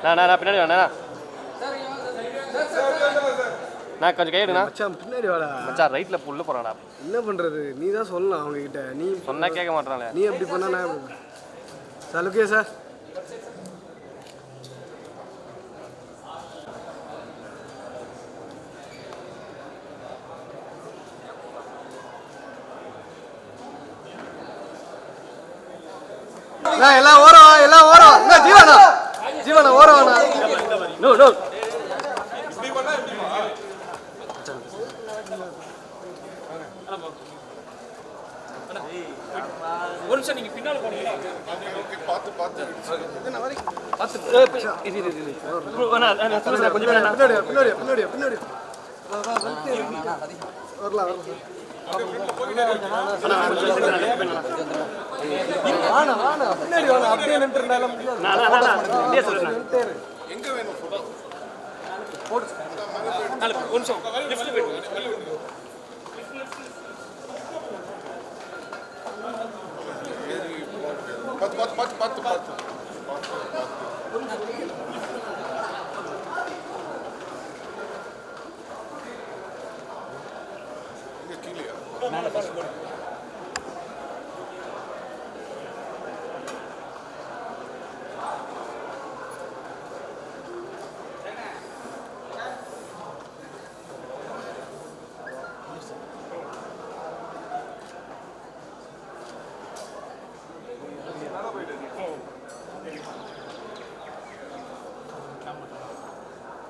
நான் பின்னாடி வேணா நான் கொஞ்சம் கை எடுங்க மச்சான் பின்னாடி வாடா மச்சான் ரைட்ல புல்லு போறானடா. என்ன பண்றது? நீ தான் சொல்லணும் அவங்க கிட்ட. நீ சொன்னா கேட்க மாட்டானே. நீ எப்படி பண்ணா நான் எப்படி? Sir okay sir. நான் எல்லாம் ஓரம் என்ன ஜீவனா ஓரம் நோ ஒரு நிமிஷம் நீங்க பின்னால போனீங்களா? ஓகே பாத்து என்ன வரை பாத்து இது நான் சொல்றேன் கொஞ்சம் பின்னாடி வரலாம் பின்னாடி வாங்க அப்படியே நின்றுனால எங்க வேணும் போடு ஒரு நிமிஷம் லிஃப்ட் போயிடு பார்த்து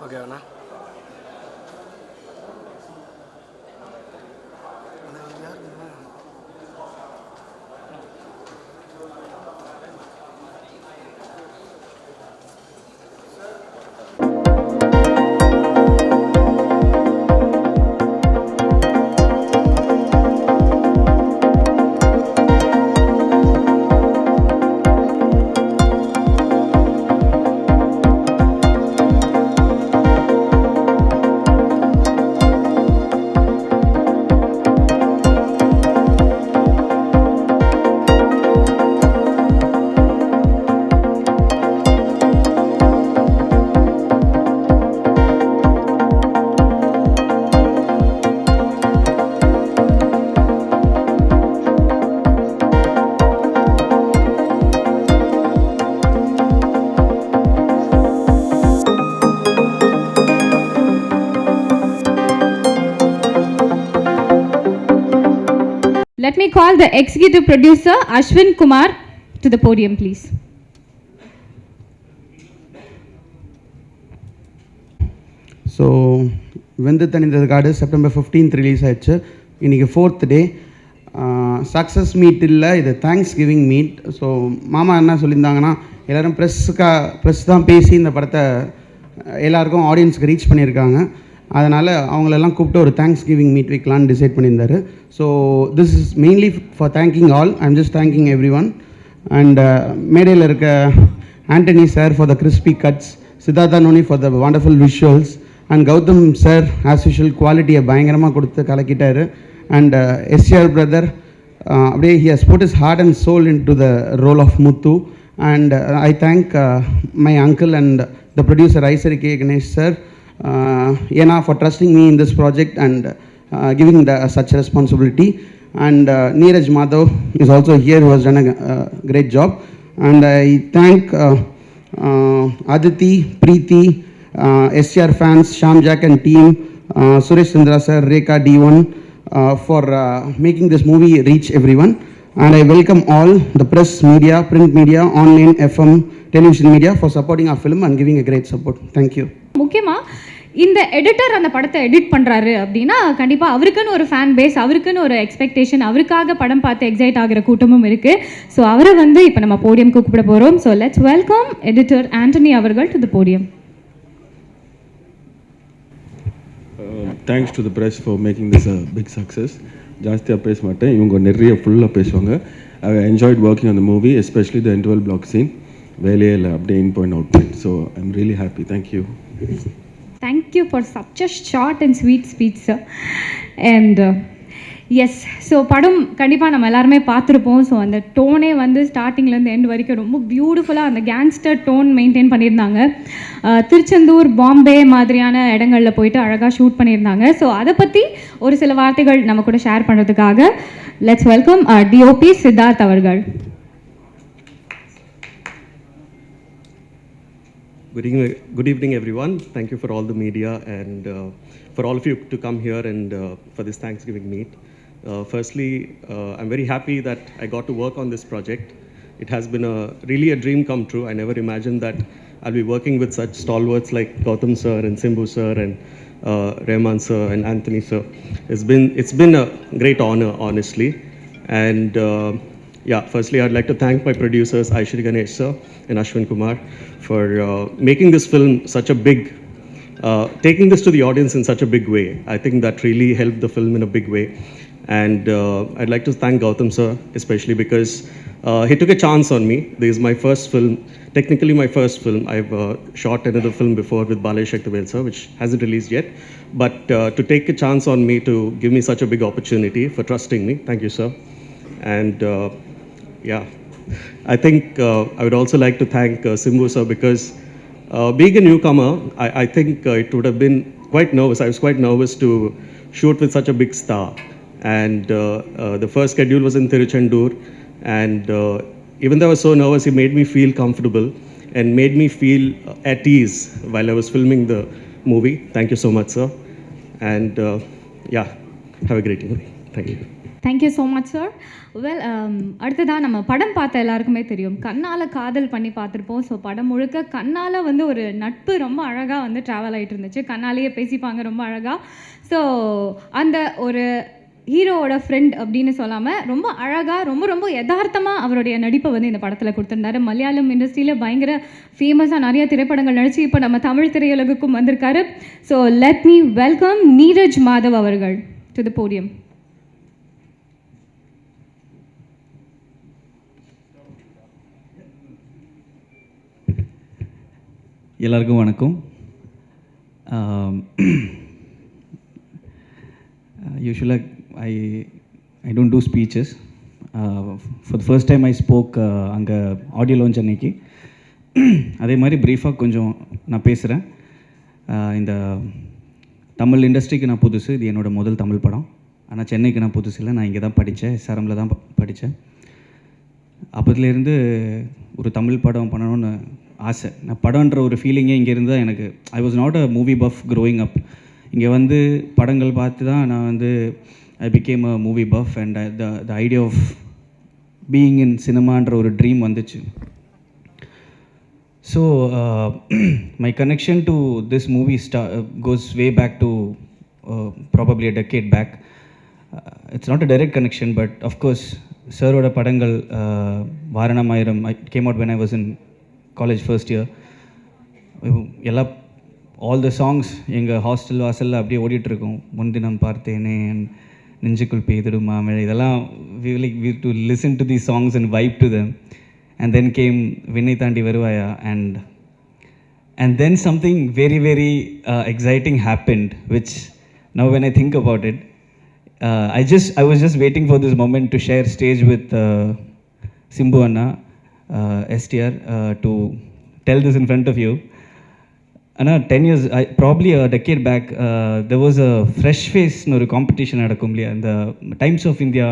okay Anna Let me call the executive producer Ashwin Kumar to the podium, please. So, Venthu Thaninthathu Kaadu September 15th release ஆயிடுச்சு. இன்னைக்கு 4th day. சக்ஸஸ் மீட் இல்லை, இது தேங்க்ஸ் கிவிங் மீட். ஸோ மாமா என்ன சொல்லியிருந்தாங்கன்னா, எல்லோரும் ப்ரெஸ் தான் பேசி இந்த படத்தை எல்லாருக்கும் ஆடியன்ஸுக்கு ரீச் பண்ணியிருக்காங்க. அதனால் அவங்களெல்லாம் கூப்பிட்டு ஒரு தேங்க்ஸ் கிவிங் மீட் வைக்கலான்னு டிசைட் பண்ணியிருந்தார். So this is mainly for thanking all. I am just thanking everyone. And மேடையில் இருக்க Antony sir for the crispy cuts, Siddhartha Nuni for the wonderful visuals, and Gautham sir as usual குவாலிட்டியை பயங்கரமாக கொடுத்து கலக்கிட்டார். And STR brother அப்படியே he has put his heart and soul into the role of Muthu. And I thank my uncle and the producer Aisari K. Ganesh sir Yena for trusting me in this project and giving such a responsibility. And Neeraj Madhav is also here, who has done a great job. And I thank Aditi, Preeti, STR fans, Sham Jack and team, Suresh Chandra sir, Rekha D1 for making this movie reach everyone. And I welcome all the press media, print media, online, FM, television media for supporting our film and giving a great support. Thank you. முக்கியமாக இந்த editor அந்த படத்தை edit பண்ணுறாரு அப்படின்னா கண்டிப்பாக அவருக்குன்னு ஒரு fan base, அவருக்குன்னு ஒரு எக்ஸ்பெக்டேஷன், அவருக்காக படம் பார்த்து எக்ஸைட் ஆகிற கூட்டமும் இருக்குது. ஸோ அவரை வந்து இப்போ நம்ம போடியம்க்கு கூப்பிட போகிறோம். So let's welcome editor Antony அவர்கள் to the podium. Thanks to the press for making this a big success. ஜாஸ்தியாக பேச மாட்டேன், இவங்க நிறைய ஃபுல்லாக பேசுவாங்க. I enjoyed working on the movie, especially the interval block scene. வேலையே இல்லை, அப்படியே in point out point. So I'm really happy. Thank you. Thank you for such a short and sweet speech, sir. And yes. So படம் கண்டிப்பாக நம்ம எல்லாருமே பார்த்துருப்போம். So அந்த டோனே வந்து ஸ்டார்டிங்லேருந்து எண்ட் வரைக்கும் ரொம்ப பியூட்டிஃபுல்லாக அந்த கேங்ஸ்டர் டோன் மெயின்டைன் பண்ணியிருந்தாங்க. திருச்செந்தூர், பாம்பே மாதிரியான இடங்களில் போயிட்டு அழகாக ஷூட் பண்ணியிருந்தாங்க. ஸோ அதை பற்றி ஒரு சில வார்த்தைகள் நம்ம கூட ஷேர் பண்ணுறதுக்காக லெட்ஸ் வெல்கம் டிஓபி சித்தார்த் அவர்கள். Good evening, everyone. Thank you for all the media and for all of you to come here and for this Thanksgiving meet. Firstly, I'm very happy that I got to work on this project. It has been really a dream come true. I never imagined that I'll be working with such stalwarts like Gautam sir and Simbu sir and Rahman sir and Anthony sir. It's been a great honor, honestly. And firstly, I'd like to thank my producers, Aishri Ganesh sir and Ashwin Kumar, for making this film such a big, taking this to the audience in such a big way. I think that really helped the film in a big way. And I'd like to thank Gautam sir, especially because he took a chance on me. This is my first film, technically my first film. I've shot another film before with Balaji Shaktivel sir, which hasn't released yet. But to take a chance on me to give me such a big opportunity, for trusting me, thank you sir. And I think I would also like to thank Simbu sir, because being a newcomer, I think it would have been quite nervous. I was quite nervous to shoot with such a big star. And the first schedule was in Tiruchendur. And even though I was so nervous, he made me feel comfortable and made me feel at ease while I was filming the movie. Thank you so much, sir. And have a great evening. Thank you. Thank you so much sir. Well, அடுத்ததாக நம்ம படம் பார்த்த எல்லாருக்குமே தெரியும், கண்ணால் காதல் பண்ணி பார்த்துருப்போம். ஸோ படம் முழுக்க கண்ணால் வந்து ஒரு நட்பு ரொம்ப அழகாக வந்து ட்ராவல் ஆகிட்டு இருந்துச்சு. கண்ணாலேயே பேசிப்பாங்க ரொம்ப அழகாக. ஸோ அந்த ஒரு ஹீரோவோட ஃப்ரெண்ட் அப்படின்னு சொல்லாமல் ரொம்ப அழகாக ரொம்ப யதார்த்தமாக அவருடைய நடிப்பை வந்து இந்த படத்தில் கொடுத்துருந்தாரு. மலையாளம் இண்டஸ்ட்ரியில் பயங்கர ஃபேமஸாக நிறைய திரைப்படங்கள் நடித்து இப்போ நம்ம தமிழ் திரையுலகுக்கும் வந்திருக்காரு. So let me welcome Neeraj Madhav அவர்கள் டு த போடியம். எல்லாருக்கும் வணக்கம். யூஸ்வலாக I don't do speeches. For the first time I spoke அங்கே ஆடியோ லான்ச் அன்னைக்கு. அதே மாதிரி ப்ரீஃபாக கொஞ்சம் நான் பேசுகிறேன். இந்த தமிழ் இண்டஸ்ட்ரிக்கு நான் புதுசு. இது என்னோடய முதல் தமிழ் படம். ஆனால் சென்னைக்கு நான் புதுசு இல்லை. நான் இங்கே தான் படித்தேன், SRMல தான் படித்தேன். அப்போதுலேருந்து ஒரு தமிழ் படம் பண்ணணும்னு ஆசை. நான் படம்ன்ற ஒரு ஃபீலிங்கே இங்கேருந்து தான் எனக்கு. I was not a movie buff growing up. இங்கே வந்து படங்கள் பார்த்து தான் நான் வந்து I became a movie buff. And the idea of being in சினிமான்ற ஒரு ட்ரீம் வந்துச்சு. So my connection to this movie goes way back to probably a decade back. It's not a direct connection, but of course சரோட படங்கள் Vaaranam Aayiram came out when I was in college first year. எல்லாம் all the songs எங்கள் hostel வாசலில் அப்படியே ஓடிட்டுருக்கோம். முன்தினம் பார்த்தேனே, நெஞ்சுக்குள் பெய்திடும் மாமழை, இதெல்லாம் we do listen to the songs and vibe to them. And then came Vinnai Thandi Varuvaya, and then something very, very exciting happened, which now when I think about it, I was just waiting for this moment to share stage with Simbu Anna, STR, to tell this in front of you. Anna, 10 years, probably a decade back, there was a Fresh Face no competition நடக்கும் இல்லையா, இந்த Times of India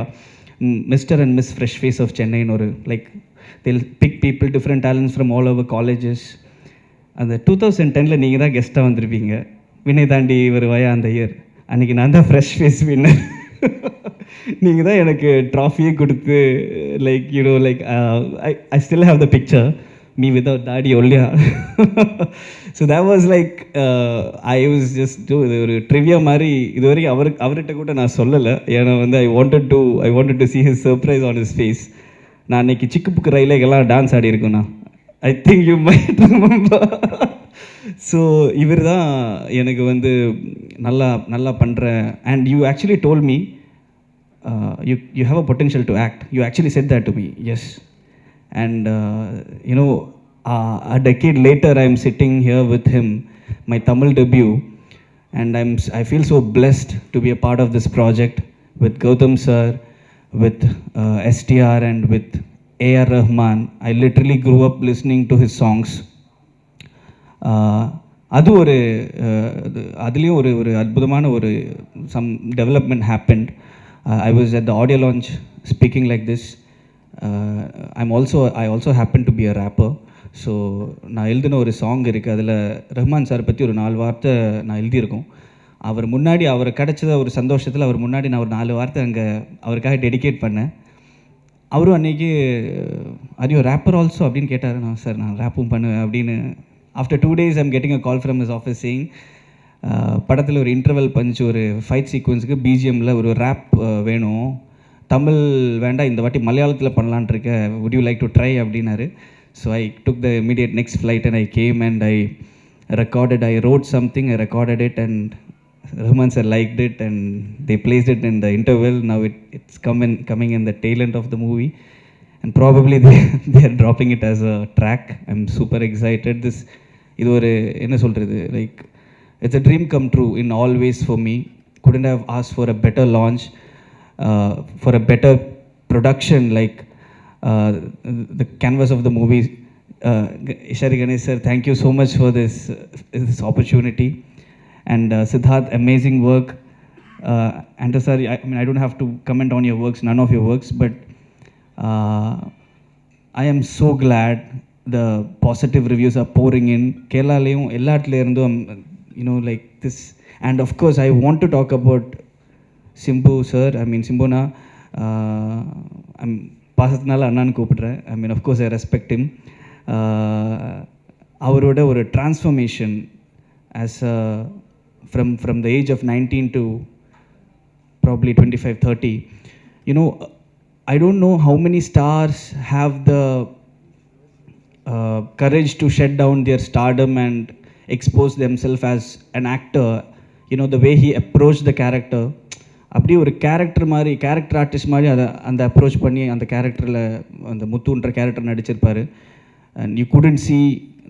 Mr. and Miss Fresh Face of Chennai ஒரு like they'll pick people, different talents from all over colleges. அந்த 2010ல் நீங்கள் தான் கெஸ்ட்டாக வந்திருப்பீங்க. வினய் தாண்டி வருவாயா அந்த இயர். அன்றைக்கி நான் தான் ஃப்ரெஷ் ஃபேஸ் வின்னர். நீங்கள் தான் எனக்கு ட்ராஃபியே கொடுத்து like you know like I still have the picture me without தாடி ஒல்லியா. So that was like I was just இது ஒரு ட்ரிவியா மாதிரி. இது வரைக்கும் அவர்கிட்ட கூட நான் சொல்லலை. ஏன்னா வந்து I wanted to see his surprise on his face. நான் அன்றைக்கி சிக்கு புக்கு ரயிலேக்கெல்லாம் டான்ஸ் ஆடி இருக்கேண்ணா. I think you might remember. So இவர் தான் எனக்கு வந்து நல்லா பண்ணுறேன். And you actually told me you have a potential to act. You actually said that to me. Yes. And you know a decade later I am sitting here with him, my Tamil debut, and I feel so blessed to be a part of this project with Gautam sir, with STR and with A.R. Rahman. I literally grew up listening to his songs. அது ஒரு அதுலேயும் ஒரு ஒரு அற்புதமான ஒரு some development happened. I was at the audio launch speaking like this. I also happen to be a rapper. So நான் எழுதின ஒரு சாங் இருக்குது, அதில் ரஹ்மான் சார் பற்றி ஒரு 4 வார்த்தை நான் எழுதியிருக்கோம். அவர் முன்னாடி அவர் கிடச்சத ஒரு சந்தோஷத்தில் அவர் முன்னாடி நான் ஒரு 4 வார்த்தை அங்கே அவருக்காக டெடிகேட் பண்ணேன். அவரும் அன்றைக்கி ஆர் யூ ரேப்பர் ஆல்சோ அப்படின்னு கேட்டார். நான் சார் நான் ரேப்பும் பண்ணுவேன் அப்படின்னு. After 2 days I'm getting a call from his office saying படத்தில் ஒரு இன்டர்வல் பஞ்ச் ஒரு ஃபைட் சீக்வன்ஸுக்கு பிஜிஎம்மில் ஒரு ரேப் வேணும், தமிழ் வேண்டாம் இந்த வாட்டி மலையாளத்தில் பண்ணலான் இருக்க, would you like to try அப்படின்னாரு. So I took the immediate next flight and I came and I recorded, I wrote something, I recorded it, and Rahman sir liked it and they placed it in the interval. Now it's coming in the tail end of the movie, and probably they are dropping it as a track. I'm super excited. This இது ஒரு என்ன சொல்கிறது, like it's a dream come true in all ways for me. Couldn't have asked for a better launch, for a better production, like the canvas of the movie. Ishari Ganesh sir, thank you so much for this opportunity. And Siddharth, amazing work. And sir, I mean, I don't have to comment on your works, none of your works, but I am so glad the positive reviews are pouring in. Kerala layum ellatla irundum, you know, like this. And of course, I want to talk about Simbu sir. I mean, Simbuna. I'm பாசத்தினால அண்ணான்னு கூப்பிடுறேன். I mean, of course, I respect him. அவரோட ஒரு transformation as from the age of 19 to probably 25-30. You know, I don't know how many stars have the courage to shut down their stardom and expose themselves as an actor. You know, the way he approached the character, அப்படியே ஒரு character மாதிரி, character artist மாதிரி அதை அந்த approach பண்ணி அந்த கேரக்டரில் அந்த முத்துன்ற கேரக்டர் நடிச்சிருப்பார். And you couldn't see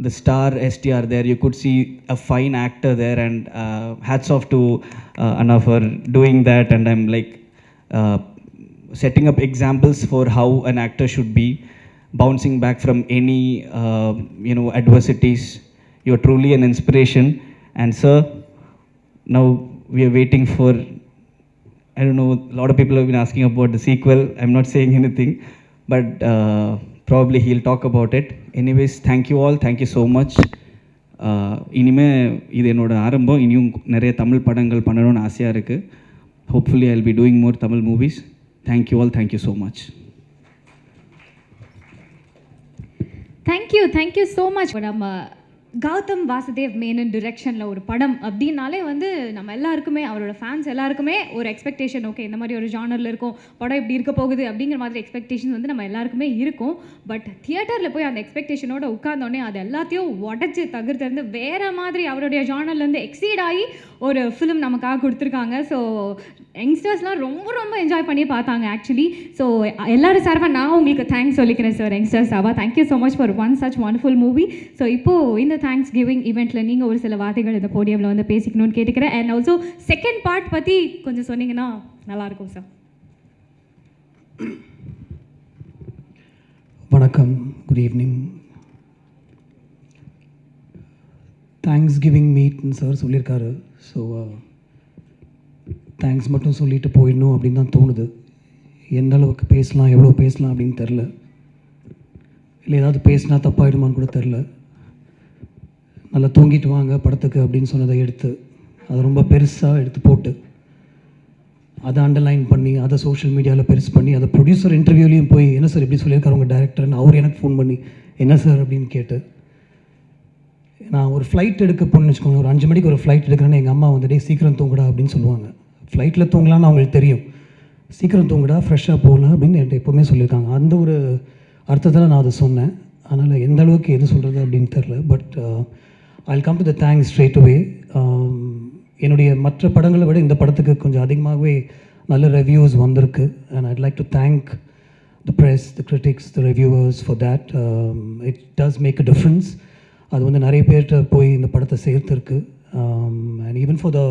the star STR there, you could see a fine actor there, and hats off to Anna for doing that. And I'm like setting up examples for how an actor should be, bouncing back from any you know, adversities. You're truly an inspiration. And sir, now we are waiting for, I don't know, a lot of people have been asking about the sequel. I'm not saying anything, but probably he'll talk about it. Anyways, thank you all, thank you so much. இனிமே இது என்னோட ஆரம்பம், இனியும் நிறைய தமிழ் படங்கள் பண்ணணும்னு ஆசையாக இருக்குது. Hopefully I'll be doing more Tamil movies. Thank you all, thank you so much. Thank you so much. நம்ம கௌதம் வாசுதேவ் மேனன் டிரெக்ஷனில் ஒரு படம் அப்படின்னாலே வந்து நம்ம எல்லாருக்குமே, அவரோட ஃபேன்ஸ் எல்லாருக்குமே ஒரு எக்ஸ்பெக்டேஷன், ஓகே இந்த மாதிரி ஒரு ஜானரில் இருக்கும், படம் இப்படி இருக்க போகுது அப்படிங்கிற மாதிரி எக்ஸ்பெக்டேஷன் வந்து நம்ம எல்லாருக்குமே இருக்கும். பட் தியேட்டரில் போய் அந்த எக்ஸ்பெக்டேஷனோட உட்கார்ந்தோடனே அது எல்லாத்தையும் உடச்சி தவிர்த்து வேறு மாதிரி அவருடைய ஜானர்லேருந்து எக்ஸீட் ஆகி ஒரு ஃபிலிம் நமக்காக கொடுத்துருக்காங்க. ஸோ யங்ஸ்டர்ஸ்லாம் ரொம்ப ரொம்ப என்ஜாய் பண்ணி பார்த்தாங்க ஆக்சுவலி. ஸோ எல்லோரும் சார்பாக நான் உங்களுக்கு தேங்க்ஸ் சொல்லிக்கிறேன் சார், யங்ஸ்டர்ஸ் சார்பாக. Thank you so much for one such wonderful movie. So இப்போது இந்த தேங்க்ஸ் கிவிங் ஈவெண்ட்டில் நீங்கள் ஒரு சில வார்த்தைகள் இந்த போடியமில் வந்து பேசிக்கணும்னு கேட்டுக்கிறேன். அண்ட் ஆல்சோ செகண்ட் பார்ட் பற்றி கொஞ்சம் சொன்னீங்கன்னா நல்லாயிருக்கும் சார். வணக்கம், குட் ஈவினிங். தேங்க்ஸ் கிவிங் மீட்னு சார் சொல்லியிருக்காரு. ஸோ தேங்க்ஸ் மட்டும் சொல்லிட்டு போயிடணும் அப்படின்னு தான் தோணுது. எந்த அளவுக்கு பேசலாம், எவ்வளோ பேசலாம் அப்படின்னு தெரில, இல்லை ஏதாவது பேசினா தப்பாயிடுமான்னு கூட தெரில. நல்லா தூங்கிட்டு வாங்க படத்துக்கு அப்படின்னு சொன்னதை எடுத்து அதை ரொம்ப பெருசாக எடுத்து போட்டு அதை அண்டர்லைன் பண்ணி அதை சோஷியல் மீடியாவில் பெருசு பண்ணி அதை ப்ரொடியூசர் இன்டர்வியூலையும் போய் என்ன சார் இப்படி சொல்லியிருக்காரு உங்கள் டேரக்டர்னு அவர் எனக்கு ஃபோன் பண்ணி என்ன சார் அப்படின்னு கேட்டு, நான் ஒரு ஃப்ளைட் எடுக்க போகணுன்னு வச்சுக்கோங்க, ஒரு 5 மணிக்கு ஒரு ஃப்ளைட் எடுக்கிறேன்னு எங்கள் அம்மா வந்துட்டு சீக்கிரம் தூங்குடா அப்படின்னு சொல்லுவாங்க. ஃப்ளைட்டில் தூங்கலான்னு அவங்களுக்கு தெரியும், சீக்கிரம் தூங்குடா ஃப்ரெஷ்ஷாக போகலாம் அப்படின்னு என்கிட்ட எப்போவுமே சொல்லியிருக்காங்க. அந்த ஒரு அர்த்தத்தில் நான் அதை சொன்னேன். அதனால் எந்த அளவுக்கு எது சொல்கிறது அப்படின்னு தெரில. But I'll come to the thanks straight away. என்னுடைய மற்ற படங்களை விட இந்த படத்துக்கு கொஞ்சம் அதிகமாகவே நல்ல ரிவ்யூஸ் வந்திருக்கு. And I'd like to thank the press, the critics, the reviewers for that. It does make a difference. அது வந்து நிறைய பேர்கிட்ட போய் இந்த படத்தை சேர்த்துருக்கு. And even for the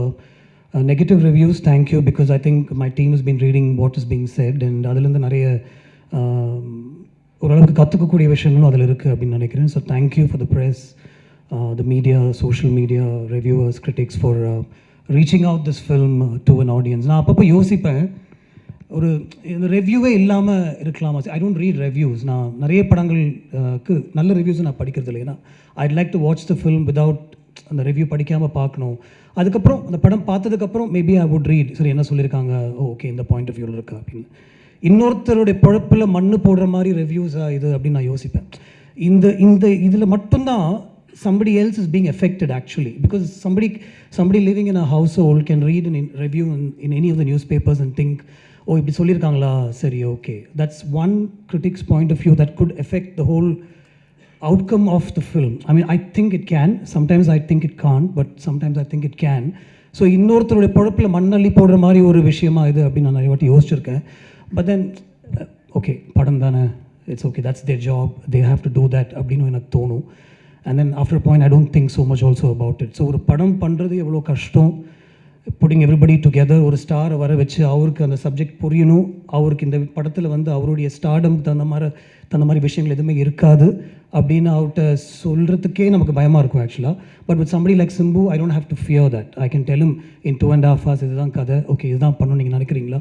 Negative reviews, thank you, because I think my team has been reading what is being said, and அதுலேருந்து நிறைய ஓரளவுக்கு கற்றுக்கக்கூடிய விஷயங்களும் அதில் இருக்குது அப்படின்னு நினைக்கிறேன். So thank you for the press, the media, social media, reviewers, critics for reaching out this film to an audience. நான் அப்பப்போ யோசிப்பேன், ஒரு இந்த ரிவ்யூவே இல்லாமல் இருக்கலாமா? I don't read reviews. நான் நிறைய படங்களுக்கு நல்ல ரிவ்யூஸை நான் படிக்கிறது இல்லை. ஏன்னா I'd like to watch the film without அந்த ரிவ்யூ படிக்காமல் பார்க்கணும். அதுக்கப்புறம் அந்த படம் பார்த்ததுக்கப்புறம் மேபி ஐ வுட் ரீட், சரி என்ன சொல்லியிருக்காங்க, ஓகே இந்த பாயிண்ட் ஆஃப் வியூவில் இருக்கா அப்படின்னு. இன்னொருத்தருடைய பொழப்பில் மண்ணு போடுற மாதிரி ரிவ்யூஸாக இது அப்படின்னு நான் யோசிப்பேன். இந்த இதில் மட்டும்தான் somebody else is being affected actually, because somebody living in a household can read an review in any of the newspapers and think, oh இப்படி சொல்லியிருக்காங்களா, சரி okay. That's one critic's point of view that could affect the whole outcome of the film. I mean, I think it can. Sometimes I think it can't, but sometimes I think it can. So இன்னொருத்தருடைய பொழப்பில் மண்ணள்ளி போடுற மாதிரி ஒரு விஷயமா இது அப்படின்னு நான் நிறைய வாட்டி யோசிச்சிருக்கேன். பட் தென் ஓகே, படம் தானே, it's okay, that's there job, they have to do that அப்படின்னு எனக்கு தோணும். And then after point I don't think so much also about it. So ஒரு படம் பண்ணுறது எவ்வளோ கஷ்டம், புட்டிங் எவ்ரிபடி டுகெதர், ஒரு ஸ்டாரை வர வச்சு அவருக்கு அந்த சப்ஜெக்ட் புரியணும், அவருக்கு இந்த படத்தில் வந்து அவருடைய ஸ்டார்டம் தகுந்த மாதிரி விஷயங்கள் எதுவுமே இருக்காது அப்படின்னு அவர்கிட்ட சொல்கிறதுக்கே நமக்கு பயமாக இருக்கும் ஆக்சுவலாக. But with somebody like Simbu, I don't have to fear that. I can tell him in 2.5 hours இதுதான் கதை, ஓகே இதுதான் பண்ணணும் நீங்கள் நினைக்கிறீங்களா,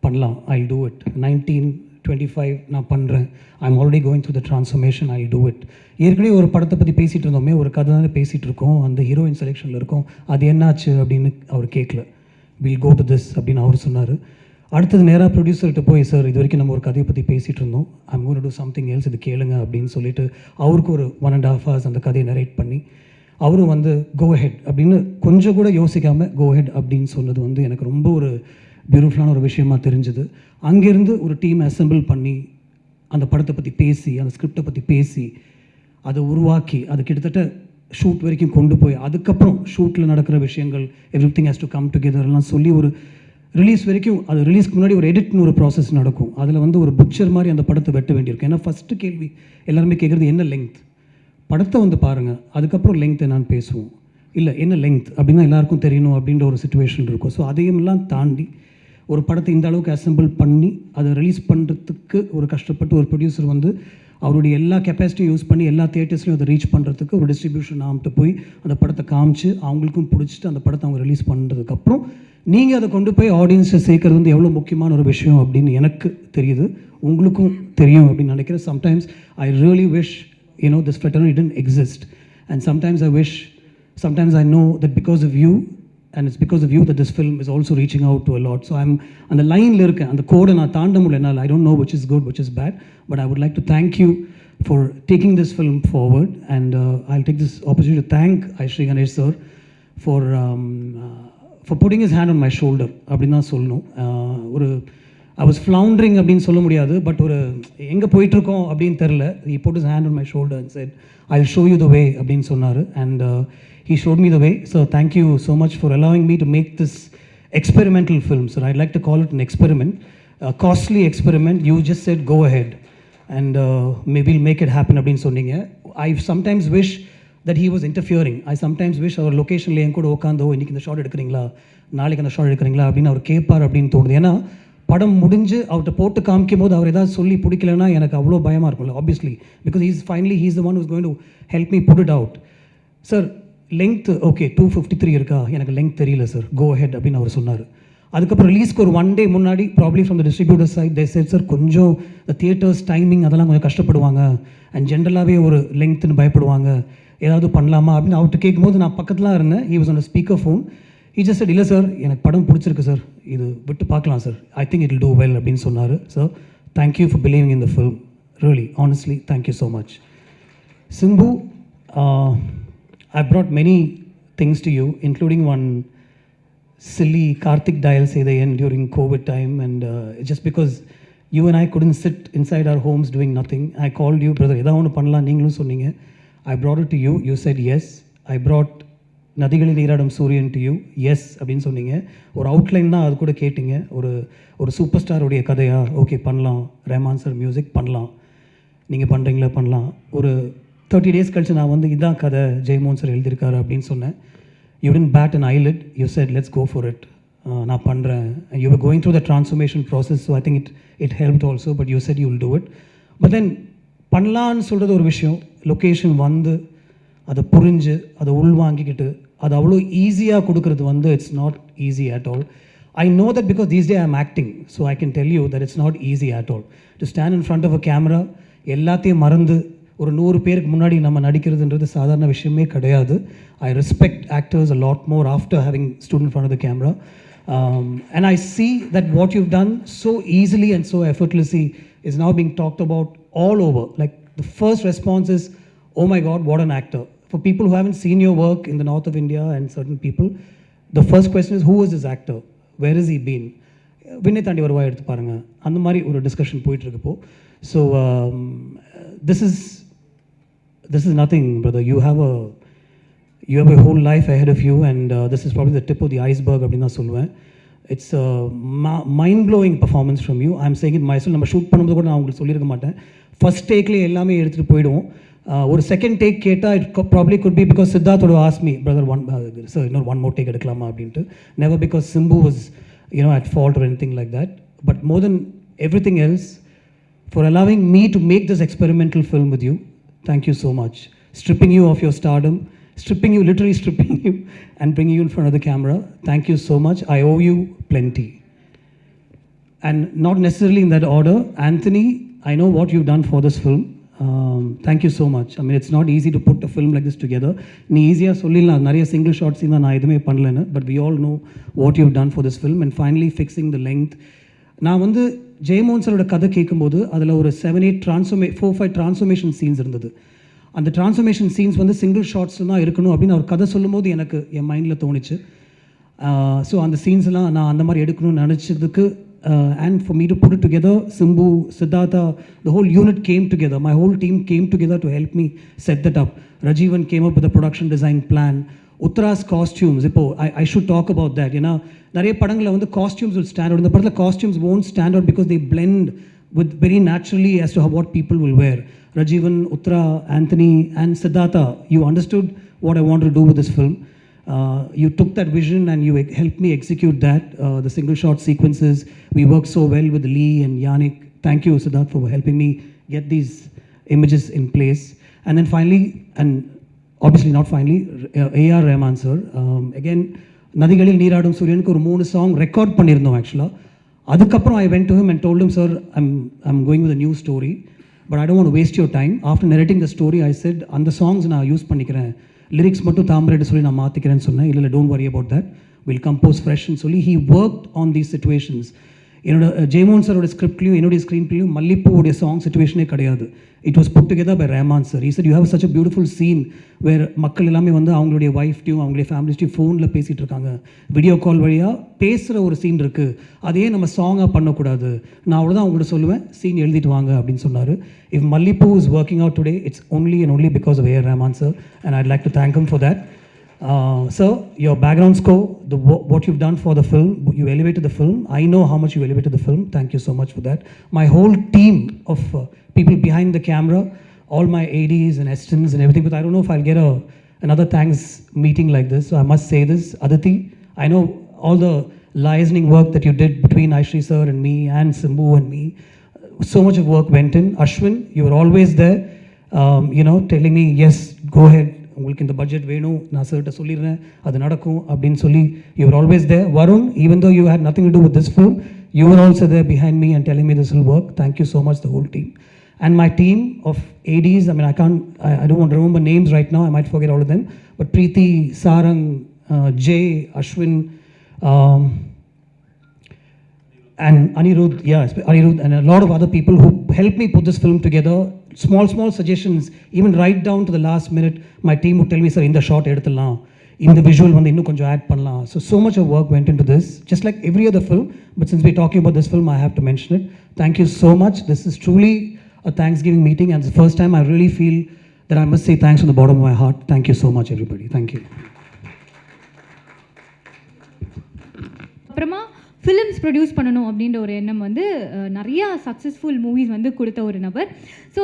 பண்ணலாம், ஐ டூ இட். 1925 நான் பண்ணுறேன், I am already going through the transformation, I do it. ஏற்கனவே ஒரு படத்தை பற்றி பேசிகிட்டு இருந்தோமே, ஒரு கதை தானே பேசிகிட்டு இருக்கோம், அந்த ஹீரோயின் செலெக்ஷனில் இருக்கும், அது என்னாச்சு அப்படின்னு அவர் கேட்கல. வில் கோ டு திஸ் அப்படின்னு அவர் சொன்னார். அடுத்தது நேராக ப்ரொடியூசர்கிட்ட போய், சார் இது வரைக்கும் நம்ம ஒரு கதையை பற்றி பேசிகிட்டு இருந்தோம், I'm going to do something else, இது கேளுங்க அப்படின்னு சொல்லிட்டு அவருக்கு ஒரு 1.5 hours அந்த கதையை நரேட் பண்ணி அவரும் வந்து கோ ஹெட் அப்படின்னு கொஞ்சம் கூட யோசிக்காமல் கோ ஹெட் அப்படின்னு சொன்னது வந்து எனக்கு ரொம்ப ஒரு பியூட்டிஃபுல்லான ஒரு விஷயமாக தெரிஞ்சுது. அங்கேருந்து ஒரு டீம் அசெம்பிள் பண்ணி அந்த படத்தை பற்றி பேசி, அந்த ஸ்கிரிப்டை பற்றி பேசி, அதை உருவாக்கி, அது கிட்டத்தட்ட ஷூட் வரைக்கும் கொண்டு போய், அதுக்கப்புறம் ஷூட்டில் நடக்கிற விஷயங்கள் everything has to come டுகெதர்லாம் சொல்லி ஒரு ரிலீஸ் வரைக்கும், அது ரிலீஸ்க்கு முன்னாடி ஒரு எடிட்னு ஒரு ப்ராசஸ் நடக்கும். அதில் வந்து ஒரு புட்சர் மாதிரி அந்த படத்தை வெட்ட வேண்டியிருக்கும். ஏன்னா ஃபஸ்ட்டு கேள்வி எல்லாருமே கேட்குறது என்ன லெங்த், படத்தை வந்து பாருங்கள், அதுக்கப்புறம் லெங்த் என்னான்னு பேசுவோம், இல்லை என்ன லெங்த் அப்படின்னா எல்லாருக்கும் தெரியணும் அப்படின்ற ஒரு சுச்சுவேஷன் இருக்கும். ஸோ அதையும்லாம் தாண்டி ஒரு படத்தை இந்த அளவுக்கு அசெம்பிள் பண்ணி அதை ரிலீஸ் பண்ணுறதுக்கு ஒரு கஷ்டப்பட்டு ஒரு ப்ரொடியூசர் வந்து அவருடைய எல்லா கெப்பாசிட்டியும் யூஸ் பண்ணி எல்லா தியேட்டர்ஸ்லையும் அதை ரீச் பண்ணுறதுக்கு ஒரு டிஸ்ட்ரிபியூஷன் ஆகிட்டு போய் அந்த படத்தை காமிச்சு அவங்களுக்கும் பிடிச்சிட்டு அந்த படத்தை அவங்க ரிலீஸ் பண்ணுறதுக்கப்புறம் நீங்கள் அதை கொண்டு போய் ஆடியன்ஸை சேர்க்கறது வந்து எவ்வளோ முக்கியமான ஒரு விஷயம் அப்படின்னு எனக்கு தெரியுது, உங்களுக்கும் தெரியும் அப்படின்னு நினைக்கிறேன். Sometimes I really wish this fraternity didn't exist, and sometimes I know that because of you, and it's because of you that this film is also reaching out to a lot. So I'm on the line இருக்கேன், அந்த கோடை நான் தாண்ட முடியல. I don't know which is good, which is bad, but I would like to thank you for taking this film forward, and I'll take this opportunity to thank Aishri Ganesh sir for putting his hand on my shoulder அப்படின்னு தான் சொல்லணும். ஒரு I was floundering அப்படின்னு சொல்ல முடியாது, but ஒரு எங்கே போயிட்டுருக்கோம் அப்படின்னு தெரில. He put his hand on my shoulder and said, I'll show you the way அப்படின்னு சொன்னார். And he showed me the way. So thank you so much for allowing me to make this experimental film. So I'd like to call it an experiment, a costly experiment. You just said go ahead and maybe we'll make it happen அப்படின்னு சொன்னீங்க. I sometimes wish that he was interfering. I sometimes wish our locationல என் கூட உட்காந்தோ இன்றைக்கி இந்த shot எடுக்கிறீங்களா, நாளைக்கு அந்த shot எடுக்கிறீங்களா அப்படின்னு அவர் கேட்பார் அப்படின்னு தோணுது. ஏன்னா படம் முடிஞ்சு அவர்கிட்ட போட்டு காமிக்கும் போது அவர் ஏதாவது சொல்லி பிடிக்கலன்னா எனக்கு அவ்வளோ பயமாக இருக்கும்ல, obviously, because he's the one who's going to help me put it out. Sir length okay 253 இருக்கா, எனக்கு லெங்க் தெரியல சார், கோ ஹெட் அப்படின்னு அவர் சொன்னார். அதுக்கப்புறம் ரிலீஸ்க்கு ஒரு 1 day முன்னாடி probably from the distributor side they said sir கொஞ்சம் த தியேட்டர்ஸ் டைமிங் அதெல்லாம் கொஞ்சம் கஷ்டப்படுவாங்க அண்ட் ஜென்ரலாகவே ஒரு லெங்க்த்துன்னு பயப்படுவாங்க, ஏதாவது பண்ணலாமா அப்படின்னு அவர்கிட்ட கேட்கும்போது நான் பக்கத்தில் இருந்தேன். he was on a speaker phone. he just said இல்லை சார் எனக்கு படம் பிடிச்சிருக்கு சார், இது விட்டு பார்க்கலாம் sir, I think it will do well அப்படின்னு சொன்னார். Sir thank you for believing in the film, really honestly thank you so much. Simbu, I brought many things to you, including one silly Karthik dial say the end during COVID time, and just because you and I couldn't sit inside our homes doing nothing, I called you, brother edha onu pannalam neengalum sonneenga, I brought it to you, you said yes. I brought நதிகளில் நீராடும் சூரியன் to you, S அப்படின்னு சொன்னீங்க. ஒரு outline தான் அது கூட கேட்டிங்க, ஒரு சூப்பர் ஸ்டாருடைய கதையா, ஓகே பண்ணலாம், ரஹ்மான் சார் மியூசிக் பண்ணலாம், நீங்கள் பண்ணுறீங்களா பண்ணலாம். ஒரு 30 days கழிச்சு நான் வந்து இதான் கதை ஜெயமோகன் சார் எழுதியிருக்காரு அப்படின்னு சொன்னேன். You didn't bat an eyelid, you said let's go for it. நான் பண்ணுறேன். You were going through the transformation process, so I think it helped also, but you said you'll do it. But then பண்ணலான்னு சொல்கிறது ஒரு விஷயம், location வந்து அதை புரிஞ்சு அதை உள்வாங்கிக்கிட்டு அது அவ்வளோ ஈஸியாக கொடுக்குறது வந்து it's not easy at all. I know that because these days I'm acting, so I can tell you that it's not easy at all. To stand in front of a camera, எல்லாத்தையும் மறந்து ஒரு 100 பேருக்கு முன்னாடி நம்ம நடிக்கிறதுன்றது சாதாரண விஷயமே கிடையாது. I respect actors a lot more after having stood in front of the camera. And I see that what you've done so easily and so effortlessly is now being talked about all over. Like the first response is, oh my God, what an actor. For people who haven't seen your work in the north of India and certain people, the first question is, who is this actor? Where has he been? விண்ணை தாண்டி வருவா எடுத்து பாருங்கள், அந்த மாதிரி ஒரு discussion போயிட்டுருக்கப்போ. So this is nothing, brother. You have a whole life ahead of you, and this is probably the tip of the iceberg அப்படின்னு தான் சொல்லுவேன். It's a mind-blowing performance from you. I'm saying it myself. நம்ம shoot பண்ணும்போது கூட நான் உங்களுக்கு சொல்லியிருக்க மாட்டேன். ஃபஸ்ட் டேக்லேயே எல்லாமே எடுத்துகிட்டு போயிடுவோம். ஒரு செகண்ட் டேக் கேட்டால் it probably could be because Siddharth would ask me, brother, sir, one more take எடுக்கலாமா அப்படின்ட்டு. Never because Simbu was at fault or anything like that. But more than everything else, for allowing me to make this experimental film with you, thank you so much. Stripping you of your stardom, literally stripping you and bringing you in front of the camera. Thank you so much. I owe you plenty. And not necessarily in that order, Anthony, I know what you've done for this film. Thank you so much. I mean, it's not easy to put a film like this together. நீ ஈஸியாக சொல்லிடலாம், நிறைய single shorts தான் நான் எதுவுமே பண்ணலன்னு. But we all know what you've done for this film and finally fixing the length. நான் வந்து ஜெயமோகன் சரோட கதை கேட்கும்போது அதில் ஒரு 4-5 டிரான்ஸ்ஃபர்மேஷன் சீன்ஸ் இருந்தது. அந்த டிரான்ஸ்ஃபர்மேஷன் சீன்ஸ் வந்து சிங்கிள் ஷார்ட்ஸில் தான் இருக்கணும் அப்படின்னு அவர் கதை சொல்லும்போது எனக்கு என் மைண்டில் தோணுச்சு. ஸோ அந்த சீன்ஸ்லாம் நான் அந்த மாதிரி எடுக்கணும்னு நினச்சதுக்கு and for me to put it together, Simbu, Siddhartha, the whole unit came together. My whole team came together to help me set that up. Rajivan came up with a production design plan. Uttara's costumes, I should talk about that. நிறைய படங்களில் வந்து costumes will stand out. இந்த படத்தில் costumes won't stand out because they blend with very naturally as to what people will wear. Rajivan, Uttara, Anthony and Siddhartha, you understood what I wanted to do with this film. You took that vision and you helped me execute that. The single shot sequences, we worked so well with Lee and Yannick. Thank you, Siddharth, for helping me get these images in place. And then finally, and obviously not finally, A.R. Rahman sir. Again, Nadigalil Neeradum Suryanku ஒரு 3 song record பண்ணிருந்தோம் actually. அதுக்கப்புறம் I went to him and told him, sir, I'm going with a new story, but I don't want to waste your time. After narrating the story, I said, அந்த songs நான் use பண்ணிக்கிறேன், lyrics மட்டும் தாம்பரேட்டு சொல்லி நான் மாற்றிக்கிறேன்னு சொன்னேன். இல்லை don't worry about that, will compose ஃப்ரெஷ்ன்னு சொல்லி he work on these situations. என்னோட ஜெயமோகன் சரோட ஸ்கிரிப்ட்லையும் என்னுடைய ஸ்க்ரீன் பிளேயும் மல்லிப்பூவுடைய சாங் சிச்சுவேஷனே கிடையாது. It was put together by Rahman sir. He said you have such a beautiful scene where மக்கள் எல்லாமே வந்து அவங்களுடைய ஒய்ஃப்டையும் அவங்களுடைய ஃபேமிலிஸ்டையும் ஃபோனில் பேசிகிட்டு இருக்காங்க, வீடியோ கால் வழியாக பேசுகிற ஒரு சீன் இருக்குது, அதையே நம்ம சாங்காக பண்ணக்கூடாது. நான் அவ்வளோதான் அவங்கள்ட்ட சொல்லுவேன், சீன் எழுதிட்டு வாங்க அப்படின்னு சொன்னார். If Mallipu is working out today, it's only and only because of A.R. Rahman sir, and I'd like to thank him for that. Sir, your background score, what you've done for the film, you elevated the film. I know how much you elevated the film. Thank you so much for that. My whole team of people behind the camera, all my ADs and assistants and everything, but I don't know if I'll get another thanks meeting like this, so I must say this. Aditi, I know all the liaising work that you did between Aishri sir and me and Simbu and me. So much of work went in. Ashwin, you were always there, telling me, yes, go ahead, உங்களுக்கு இந்த budget வேணும், நான் சர்கிட்ட சொல்லிடுறேன், அது நடக்கும் அப்படின்னு சொல்லி you were always there. Varun, even though you had nothing to do with this film, you were also there behind me and telling me this will work. Thank you so much, the whole team. And my team of ADs, I mean, I don't want to remember names right now, I might forget all of them, but Preeti, Sarang, Jay, Ashwin, and Anirudh, Anirudh and a lot of other people who helped me put this film together. Small suggestions, even right down to the last minute, my team would tell me, sir, in the shot eduthalam, in the visual வந்து இன்னும் கொஞ்சம் add பண்ணலாம். So much of work went into this, just like every other film, but since we're talking about this film, I have to mention it. Thank you so much. This is truly a Thanksgiving meeting, and it's the first time I really feel that I must say thanks from the bottom of my heart. Thank you so much, everybody. Thank you. அப்புறமா films produce பண்ணணும் அப்படின்ற ஒரு எண்ணம் வந்து நிறையா successful movies வந்து கொடுத்த ஒரு நபர். ஸோ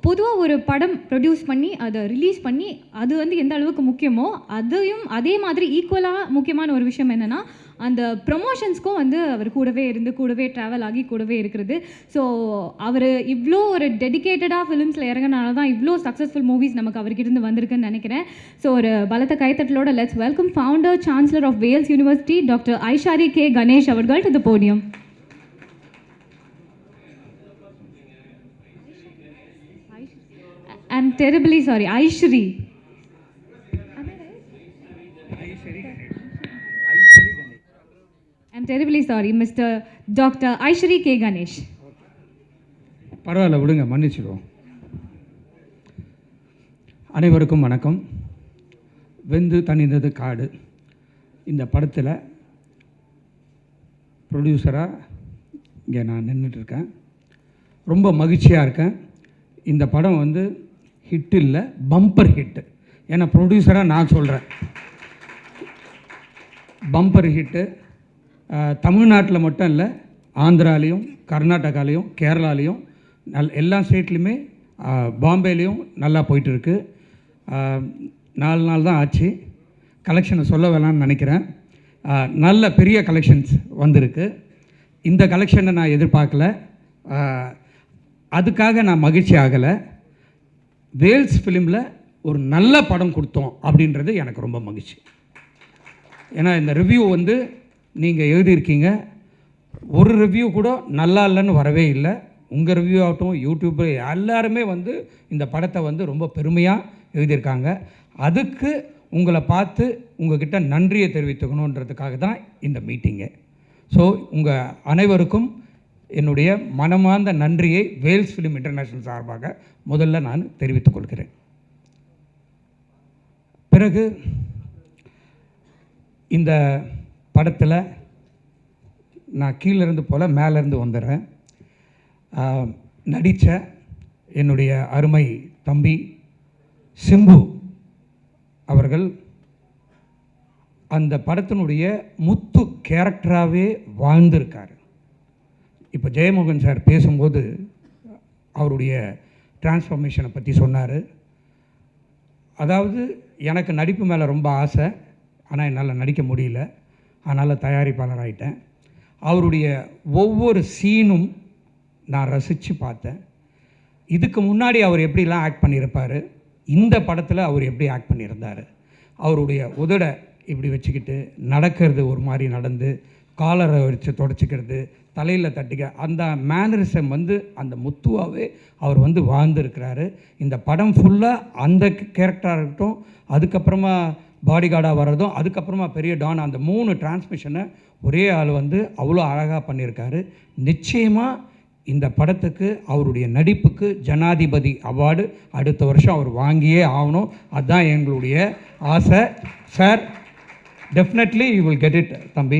பொதுவாக ஒரு படம் ப்ரொடியூஸ் பண்ணி அதை ரிலீஸ் பண்ணி அது வந்து எந்த அளவுக்கு முக்கியமோ அதையும் அதே மாதிரி ஈக்குவலாக முக்கியமான ஒரு விஷயம் என்னென்னா அந்த ப்ரொமோஷன்ஸ்க்கும் வந்து அவர் கூடவே இருந்து கூடவே ட்ராவல் ஆகி கூடவே இருக்கிறது. ஸோ அவர் இவ்வளோ ஒரு டெடிக்கேட்டடாக ஃபிலிம்ஸில் இறங்கினால தான் இவ்வளோ சக்ஸஸ்ஃபுல் மூவிஸ் நமக்கு அவர்கிட்ட வந்திருக்குன்னு நினைக்கிறேன். ஸோ ஒரு பலத்த கைத்தட்டலோட let's welcome founder chancellor of Vels university doctor Ishari K Ganesh அவர்கள் to the podium. I'm terribly sorry. Aishri. I'm terribly sorry, Mr. Dr. Aishri K. Ganesh. பரவாயில்ல விடுங்க, மன்னிச்சிடுவோம். அனைவருக்கும் வணக்கம். வெந்து தணிந்தது காடு இந்த படத்தில் ப்ரொடியூசராக இங்கே நான் நின்றுட்டுருக்கேன். ரொம்ப மகிழ்ச்சியாக இருக்கேன். இந்த படம் வந்து ஹிட் இல்லை, பம்பர் ஹிட்டு. ஏன்னா ப்ரொடியூசராக நான் சொல்கிறேன், பம்பர் ஹிட்டு. தமிழ்நாட்டில் மட்டும் இல்லை, ஆந்திராலேயும் கர்நாடகாலேயும் கேரளாலேயும் எல்லா ஸ்டேட்லேயுமே பாம்பேலேயும் நல்லா போயிட்டுருக்கு. 4 நாள் தான் ஆச்சு. கலெக்ஷனை சொல்ல வேணாம்னு நினைக்கிறேன். நல்ல பெரிய கலெக்ஷன்ஸ் வந்திருக்கு. இந்த கலெக்ஷனை நான் எதிர்பார்க்கல, அதுக்காக நான் மகிழ்ச்சி ஆகலை. வேல்ஸ் ஃபிலிமில் ஒரு நல்ல படம் கொடுத்தோம் அப்படின்றது எனக்கு ரொம்ப மகிழ்ச்சி. ஏன்னா இந்த ரிவ்யூ வந்து நீங்கள் எழுதியிருக்கீங்க, ஒரு ரிவ்யூ கூட நல்லா இல்லைன்னு வரவே இல்லை. உங்கள் ரிவ்யூ ஆகட்டும், யூடியூப் எல்லாருமே வந்து இந்த படத்தை வந்து ரொம்ப பெருமையாக எழுதியிருக்காங்க. அதுக்கு உங்களை பார்த்து உங்கள்கிட்ட நன்றியை தெரிவித்துக்கணுன்றதுக்காக தான் இந்த மீட்டிங்கு. ஸோ உங்கள் அனைவருக்கும் என்னுடைய மனமார்ந்த நன்றியை வேல்ஸ் ஃபிலிம் இன்டர்நேஷ்னல் சார்பாக முதல்ல நான் தெரிவித்துக் கொள்கிறேன். பிறகு இந்த படத்தில் நான் கீழேருந்து போல் மேலேருந்து வந்துடுறேன். நடித்த என்னுடைய அருமை தம்பி சிம்பு அவர்கள் அந்த படத்தினுடைய முத்து கேரக்டராகவே வாழ்ந்திருக்கார். இப்போ ஜெயமோகன் சார் பேசும்போது அவருடைய டிரான்ஸ்ஃபர்மேஷனை பற்றி சொன்னார். அதாவது எனக்கு நடிப்பு மேலே ரொம்ப ஆசை, ஆனால் என்னால் நடிக்க முடியல, அதனால் தயாரிப்பாளர் ஆகிட்டேன். அவருடைய ஒவ்வொரு சீனும் நான் ரசித்து பார்த்தேன். இதுக்கு முன்னாடி அவர் எப்படிலாம் ஆக்ட் பண்ணியிருப்பார், இந்த படத்தில் அவர் எப்படி ஆக்ட் பண்ணியிருந்தார். அவருடைய உதடை இப்படி வச்சுக்கிட்டு நடக்கிறது, ஒரு மாதிரி நடந்து காலரை வச்சு தொடச்சிக்கிறது, தலையில் தட்டிக்க, அந்த மேனரிசம் வந்து அந்த முத்துவாகவே அவர் வந்து வாழ்ந்துருக்கிறாரு. இந்த படம் ஃபுல்லாக அந்த கேரக்டராக இருக்கட்டும், அதுக்கப்புறமா பாடி கார்டாக வர்றதும், அதுக்கப்புறமா பெரிய டான், அந்த 3 டிரான்ஸ்மிஷனை ஒரே ஆள் வந்து அவ்வளோ அழகாக பண்ணியிருக்காரு. நிச்சயமாக இந்த படத்துக்கு அவருடைய நடிப்புக்கு ஜனாதிபதி அவார்டு அடுத்த வருஷம் அவர் வாங்கியே ஆகணும். அதுதான் எங்களுடைய ஆசை. Sir, definitely you will get it தம்பி,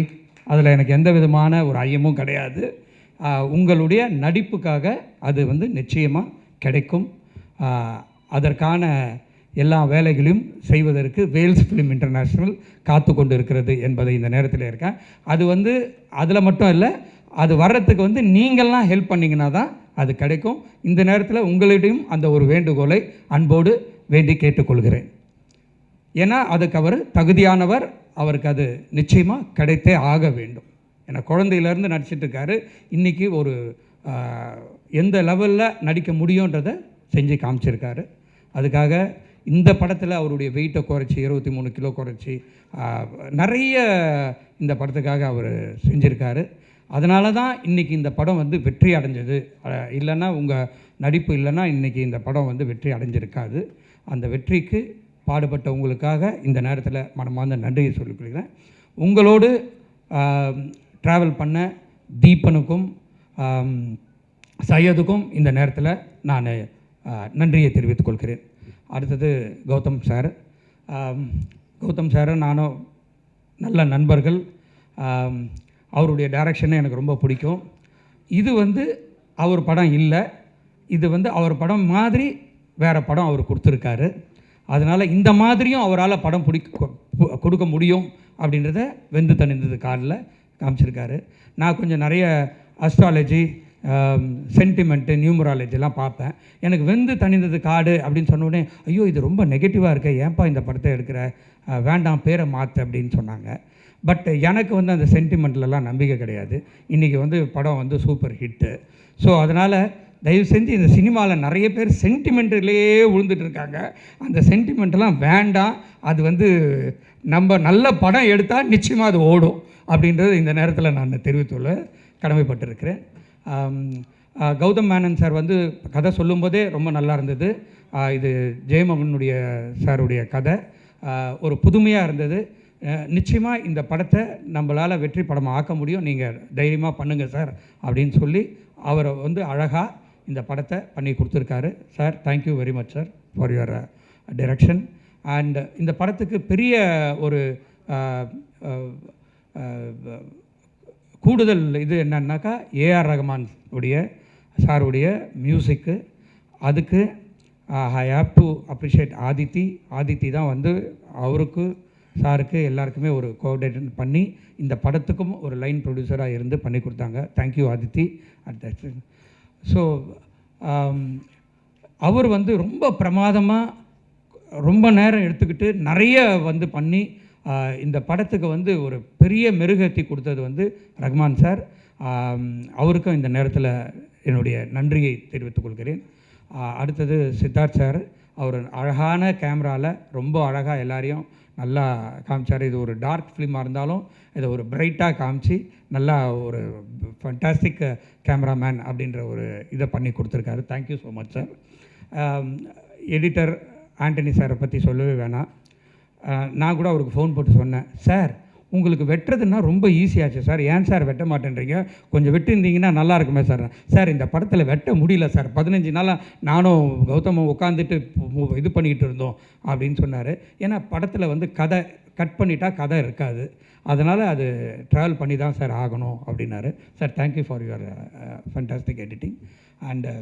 அதில் எனக்கு எந்த விதமான ஒரு ஐயமும் கிடையாது. உங்களுடைய நடிப்புக்காக அது வந்து நிச்சயமாக கிடைக்கும். அதற்கான எல்லா வேலைகளையும் செய்வதற்கு வேல்ஸ் ஃபிலிம் இன்டர்நேஷ்னல் காத்து கொண்டு இருக்கிறது என்பதை இந்த நேரத்தில் இருக்கேன். அது வந்து அதில் மட்டும் இல்லை, அது வர்றதுக்கு வந்து நீங்கள்லாம் ஹெல்ப் பண்ணிங்கன்னா தான் அது கிடைக்கும். இந்த நேரத்தில் உங்களிடையும் அந்த ஒரு வேண்டுகோளை அன்போடு வேண்டி கேட்டுக்கொள்கிறேன். ஏன்னா அதுக்கு அவர் தகுதியானவர், அவருக்கு அது நிச்சயமாக கிடைத்தே ஆக வேண்டும். ஏன்னா குழந்தையிலேருந்து நடிச்சிட்ருக்காரு, இன்றைக்கி ஒரு எந்த லெவலில் நடிக்க முடியுன்றதை செஞ்சு காமிச்சிருக்காரு. அதுக்காக இந்த படத்தில் அவருடைய வெயிட்டை குறைச்சி 23 கிலோ குறைச்சி நிறைய இந்த படத்துக்காக அவர் செஞ்சுருக்காரு. அதனால தான் இன்றைக்கி இந்த படம் வந்து வெற்றி அடைஞ்சது. இல்லைன்னா உங்கள் நடிப்பு இல்லைன்னா இன்றைக்கி இந்த படம் வந்து வெற்றி அடைஞ்சிருக்காது. அந்த வெற்றிக்கு பாடுபட்ட உங்களுக்காக இந்த நேரத்தில் மனமார்ந்த நன்றியை சொல்லிக்கொள்கிறேன். உங்களோடு ட்ராவல் பண்ண தீபனுக்கும் சையதுக்கும் இந்த நேரத்தில் நான் நன்றியை தெரிவித்துக் கொள்கிறேன். அடுத்தது கௌதம் சார். கௌதம் சாரும் நானும் நல்ல நண்பர்கள். அவருடைய டைரக்ஷனை எனக்கு ரொம்ப பிடிக்கும். இது வந்து அவர் படம் இல்லை, இது வந்து அவர் படம் மாதிரி வேறு படம் அவர் கொடுத்துருக்காரு. அதனால் இந்த மாதிரியும் அவரால் படம் கொடுக்க முடியும் அப்படின்றத வெந்து தணிந்தது காடில் காமிச்சிருக்காரு. நான் கொஞ்சம் நிறைய அஸ்ட்ராலஜி, சென்டிமெண்ட்டு, நியூமராலஜிலாம் பார்ப்பேன். எனக்கு வெந்து தணிந்தது காடு அப்படின்னு சொன்ன உடனே, ஐயோ இது ரொம்ப நெகட்டிவாக இருக்க, ஏன்பா இந்த படத்தை எடுக்கிற, வேண்டாம் பேரை மாற்று அப்படின்னு சொன்னாங்க. பட் எனக்கு வந்து அந்த சென்டிமெண்ட்லலாம் நம்பிக்கை கிடையாது. இன்றைக்கி வந்து படம் வந்து சூப்பர் ஹிட்டு. ஸோ அதனால் தயவு செஞ்சு இந்த சினிமாவில் நிறைய பேர் சென்டிமெண்ட்லேயே விழுந்துட்டு இருக்காங்க. அந்த சென்டிமெண்ட்லாம் வேண்டாம். அது வந்து நம்ம நல்ல படம் எடுத்தால் நிச்சயமாக அது ஓடும் அப்படின்றது இந்த நேரத்தில் நான் தெரிவித்துள்ள கடமைப்பட்டிருக்கிறேன். கௌதம் மேனன் சார் வந்து கதை சொல்லும்போதே ரொம்ப நல்லா இருந்தது. இது ஜெயமோகனுடைய சாருடைய கதை ஒரு புதுமையாக இருந்தது. நிச்சயமாக இந்த படத்தை நம்மளால் வெற்றி படமாக ஆக்க முடியும், நீங்கள் தைரியமாக பண்ணுங்கள் சார் அப்படின்னு சொல்லி அவரை வந்து அழகாக இந்த படத்தை பண்ணி கொடுத்துருக்காரு. Sir thank you very much sir for your direction. And இந்த படத்துக்கு பெரிய ஒரு கூடுதல் இது என்னன்னாக்கா ஏஆர் ரஹ்மான் உடைய சாருடைய மியூசிக்கு. அதுக்கு I have to appreciate Aditi தான் வந்து அவருக்கு சாருக்கு எல்லாருக்குமே ஒரு கோஆர்டினேட் பண்ணி இந்த படத்துக்கும் ஒரு லைன் ப்ரொடியூசராக இருந்து பண்ணி கொடுத்தாங்க. Thank you Aditi. At that so அவர் வந்து ரொம்ப பிரமாதமாக ரொம்ப நேரம் எடுத்துக்கிட்டு நிறைய வந்து பண்ணி இந்த படத்துக்கு வந்து ஒரு பெரிய மெருகேற்றி கொடுத்தது வந்து ரஹ்மான் சார். அவருக்கும் இந்த நேரத்தில் என்னுடைய நன்றியை தெரிவித்துக் கொள்கிறேன். அடுத்தது சித்தார்த் சார். அவர் அழகான கேமராவில் ரொம்ப அழகாக எல்லாரையும் நல்லா காமிச்சார். இது ஒரு டார்க் ஃபிலிமாக இருந்தாலும் இதை ஒரு பிரைட்டாக காமிச்சு நல்லா ஒரு ஃபண்டாஸ்டிக் கேமராமேன் அப்படின்ற ஒரு இதை பண்ணி கொடுத்துருக்காரு. Thank you so much sir. Editor Antony சாரை பற்றி சொல்லவே வேணாம். நான் கூட அவருக்கு ஃபோன் போட்டு சொன்னேன், சார் உங்களுக்கு வெட்டுறதுன்னா ரொம்ப ஈஸியாச்சு சார், ஏன் சார் வெட்ட மாட்டேன்றீங்க, கொஞ்சம் வெட்டிருந்தீங்கன்னா நல்லா இருக்குமே சார். சார் இந்த படத்தில் வெட்ட முடியல சார், 15 நாளாக நானும் கௌதமும் உட்காந்துட்டு இது பண்ணிக்கிட்டு இருந்தோம் அப்படின்னு சொன்னார். ஏன்னா படத்தில் வந்து கதை கட் பண்ணிட்டா கதை இருக்காது, அதனால் அது ட்ராவல் பண்ணி தான் சார் ஆகணும் அப்படின்னாரு. Sir thank you for your fantastic editing. And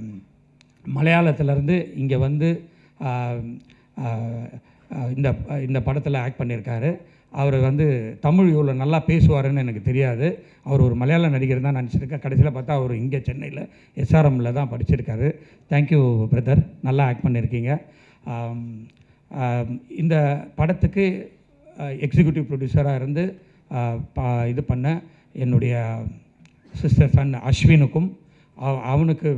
மலையாளத்திலேருந்து இங்கே வந்து இந்த படத்தில் ஆக்ட் பண்ணியிருக்காரு. அவர் வந்து தமிழ் இவ்வளோ நல்லா பேசுவாருன்னு எனக்கு தெரியாது. அவர் ஒரு மலையாள நடிகர் தான் நினச்சிருக்கேன். கடைசியில் பார்த்தா அவர் இங்கே சென்னையில் எஸ்ஆர்எம்மில் தான் படிச்சிருக்காரு. தேங்க்யூ பிரதர், நல்லா ஆக்ட் பண்ணியிருக்கீங்க. இந்த படத்துக்கு எக்ஸிக்யூட்டிவ் ப்ரொடியூசராக இருந்து இது பண்ண என்னுடைய சிஸ்டர் சன் அஸ்வினுக்கும் அவனுக்கு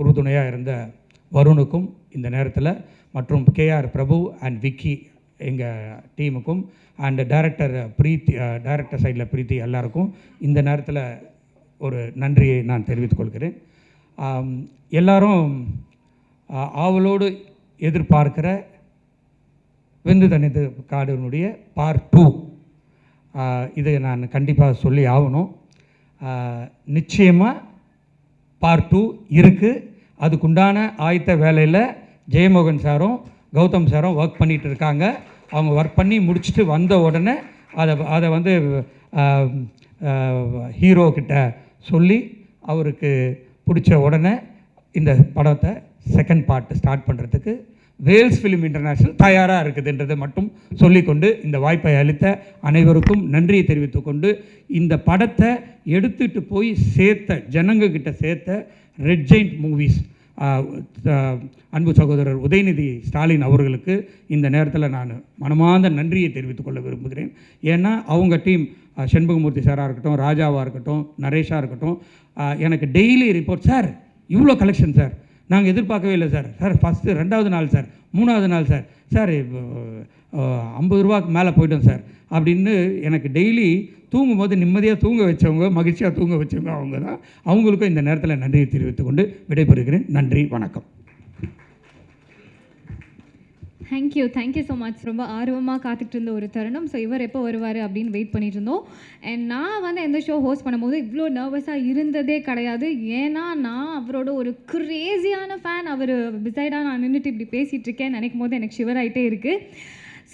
உறுதுணையாக இருந்த வருணுக்கும் இந்த நேரத்தில், மற்றும் கேஆர் பிரபு அண்ட் விக்கி எங்கள் டீமுக்கும், அண்ட் டைரக்டர் பிரீத்தி, டைரக்டர் சைடில் பிரீத்தி, எல்லாருக்கும் இந்த நேரத்தில் ஒரு நன்றியை நான் தெரிவித்துக் கொள்கிறேன். எல்லாரும் ஆவலோடு எதிர்பார்க்கிற வெந்து தனித்து காடுனுடைய பார்ட் 2 இது நான் கண்டிப்பாக சொல்லி ஆகணும். நிச்சயமாக பார்ட் 2 இருக்குது. அதுக்குண்டான ஆயத்த வேலையில் ஜெயமோகன் சாரும் கௌதம் சாரும் ஒர்க் பண்ணிகிட்டு இருக்காங்க. அவங்க ஒர்க் பண்ணி முடிச்சுட்டு வந்த உடனே அதை வந்து ஹீரோ கிட்ட சொல்லி அவருக்கு பிடிச்ச உடனே இந்த படத்தை செகண்ட் பார்ட் ஸ்டார்ட் பண்ணுறதுக்கு வேல்ஸ் ஃபிலிம் இன்டர்நேஷ்னல் தயாராக இருக்குதுன்றதை மட்டும் சொல்லிக்கொண்டு இந்த வாய்ப்பை அளித்த அனைவருக்கும் நன்றியை தெரிவித்துக்கொண்டு, இந்த படத்தை எடுத்துகிட்டு போய் ஜனங்கக்கிட்ட சேர்த்த ரெட் ஜெயிண்ட் மூவிஸ் அன்பு சகோதரர் உதயநிதி ஸ்டாலின் அவர்களுக்கு இந்த நேரத்தில் நான் மனமார்ந்த நன்றியை தெரிவித்துக் கொள்ள விரும்புகிறேன். ஏன்னா அவங்க டீம் செண்பகமூர்த்தி சாராக இருக்கட்டும், ராஜாவாக இருக்கட்டும், நரேஷாக இருக்கட்டும், எனக்கு டெய்லி ரிப்போர்ட், சார் இவ்வளோ கலெக்ஷன் சார், நாங்கள் எதிர்பார்க்கவே இல்லை சார், சார் ஃபஸ்ட்டு 2வது நாள் சார், 3வது நாள் சார், சார் 50 ரூபாய்க்கு மேலே போய்ட்டோம் சார் அப்படின்னு எனக்கு டெய்லி தூங்கும்போது நிம்மதியாக தூங்க வச்சவங்க, மகிழ்ச்சியாக தூங்க வச்சவங்க அவங்க தான். அவங்களுக்கும் இந்த நேரத்தில் நன்றியை தெரிவித்துக்கொண்டு விடைபெறுகிறேன். நன்றி, வணக்கம். Thank you so much. ரொம்ப ஆர்வமாக காத்துக்கிட்டு இருந்த ஒரு தருணம். ஸோ இவர் எப்போ வருவார் அப்படின்னு வெயிட் பண்ணிட்டு இருந்தோம். அண்ட் நான் வந்து எந்த ஷோ ஹோஸ்ட் பண்ணும்போது இவ்வளோ நர்வஸாக இருந்ததே கிடையாது. ஏன்னா நான் அவரோட ஒரு க்ரேஸியான ஃபேன். அவர் பிசைடாக நான் நின்றுட்டு இப்படி பேசிகிட்டு இருக்கேன் நினைக்கும் போது எனக்கு ஷிவர் ஆகிட்டே இருக்குது.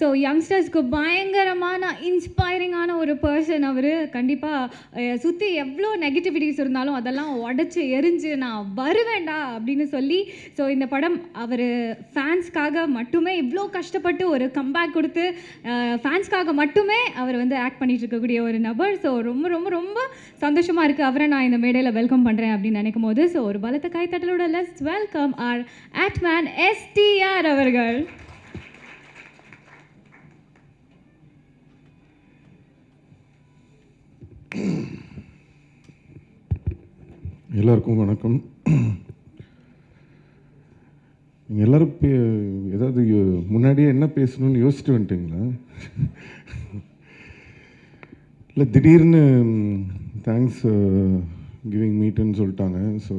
ஸோ யங்ஸ்டர்ஸ்க்கு பயங்கரமான இன்ஸ்பைரிங்கான ஒரு பர்சன் அவர். கண்டிப்பாக சுற்றி எவ்வளோ நெகட்டிவிட்டிஸ் இருந்தாலும் அதெல்லாம் உடச்சி எரிஞ்சு நான் வருவேண்டா அப்படின்னு சொல்லி, ஸோ இந்த படம் அவர் ஃபேன்ஸ்க்காக மட்டுமே இவ்வளோ கஷ்டப்பட்டு ஒரு கம்பேக் கொடுத்து ஃபேன்ஸ்க்காக மட்டுமே அவர் வந்து ஆக்ட் பண்ணிகிட்டு இருக்கக்கூடிய ஒரு நபர். ஸோ ரொம்ப ரொம்ப ரொம்ப சந்தோஷமாக இருக்குது அவரை நான் இந்த மேடையில் வெல்கம் பண்ணுறேன் அப்படின்னு நினைக்கும் போது. ஸோ ஒரு பலத்த கைத்தட்டலோட லெட்ஸ் வெல்கம் ஆர் ஆக்ட்மேன் STR அவர்கள். எல்லாருக்கும் வணக்கம். நீங்கள் எல்லோரும் ஏதாவது முன்னாடியே என்ன பேசணும்னு யோசிச்சுட்டு வந்துட்டிங்களா? இல்லை திடீர்னு தேங்க்ஸ் கிவிங் மீட்டுன்னு சொல்லிட்டாங்க. ஸோ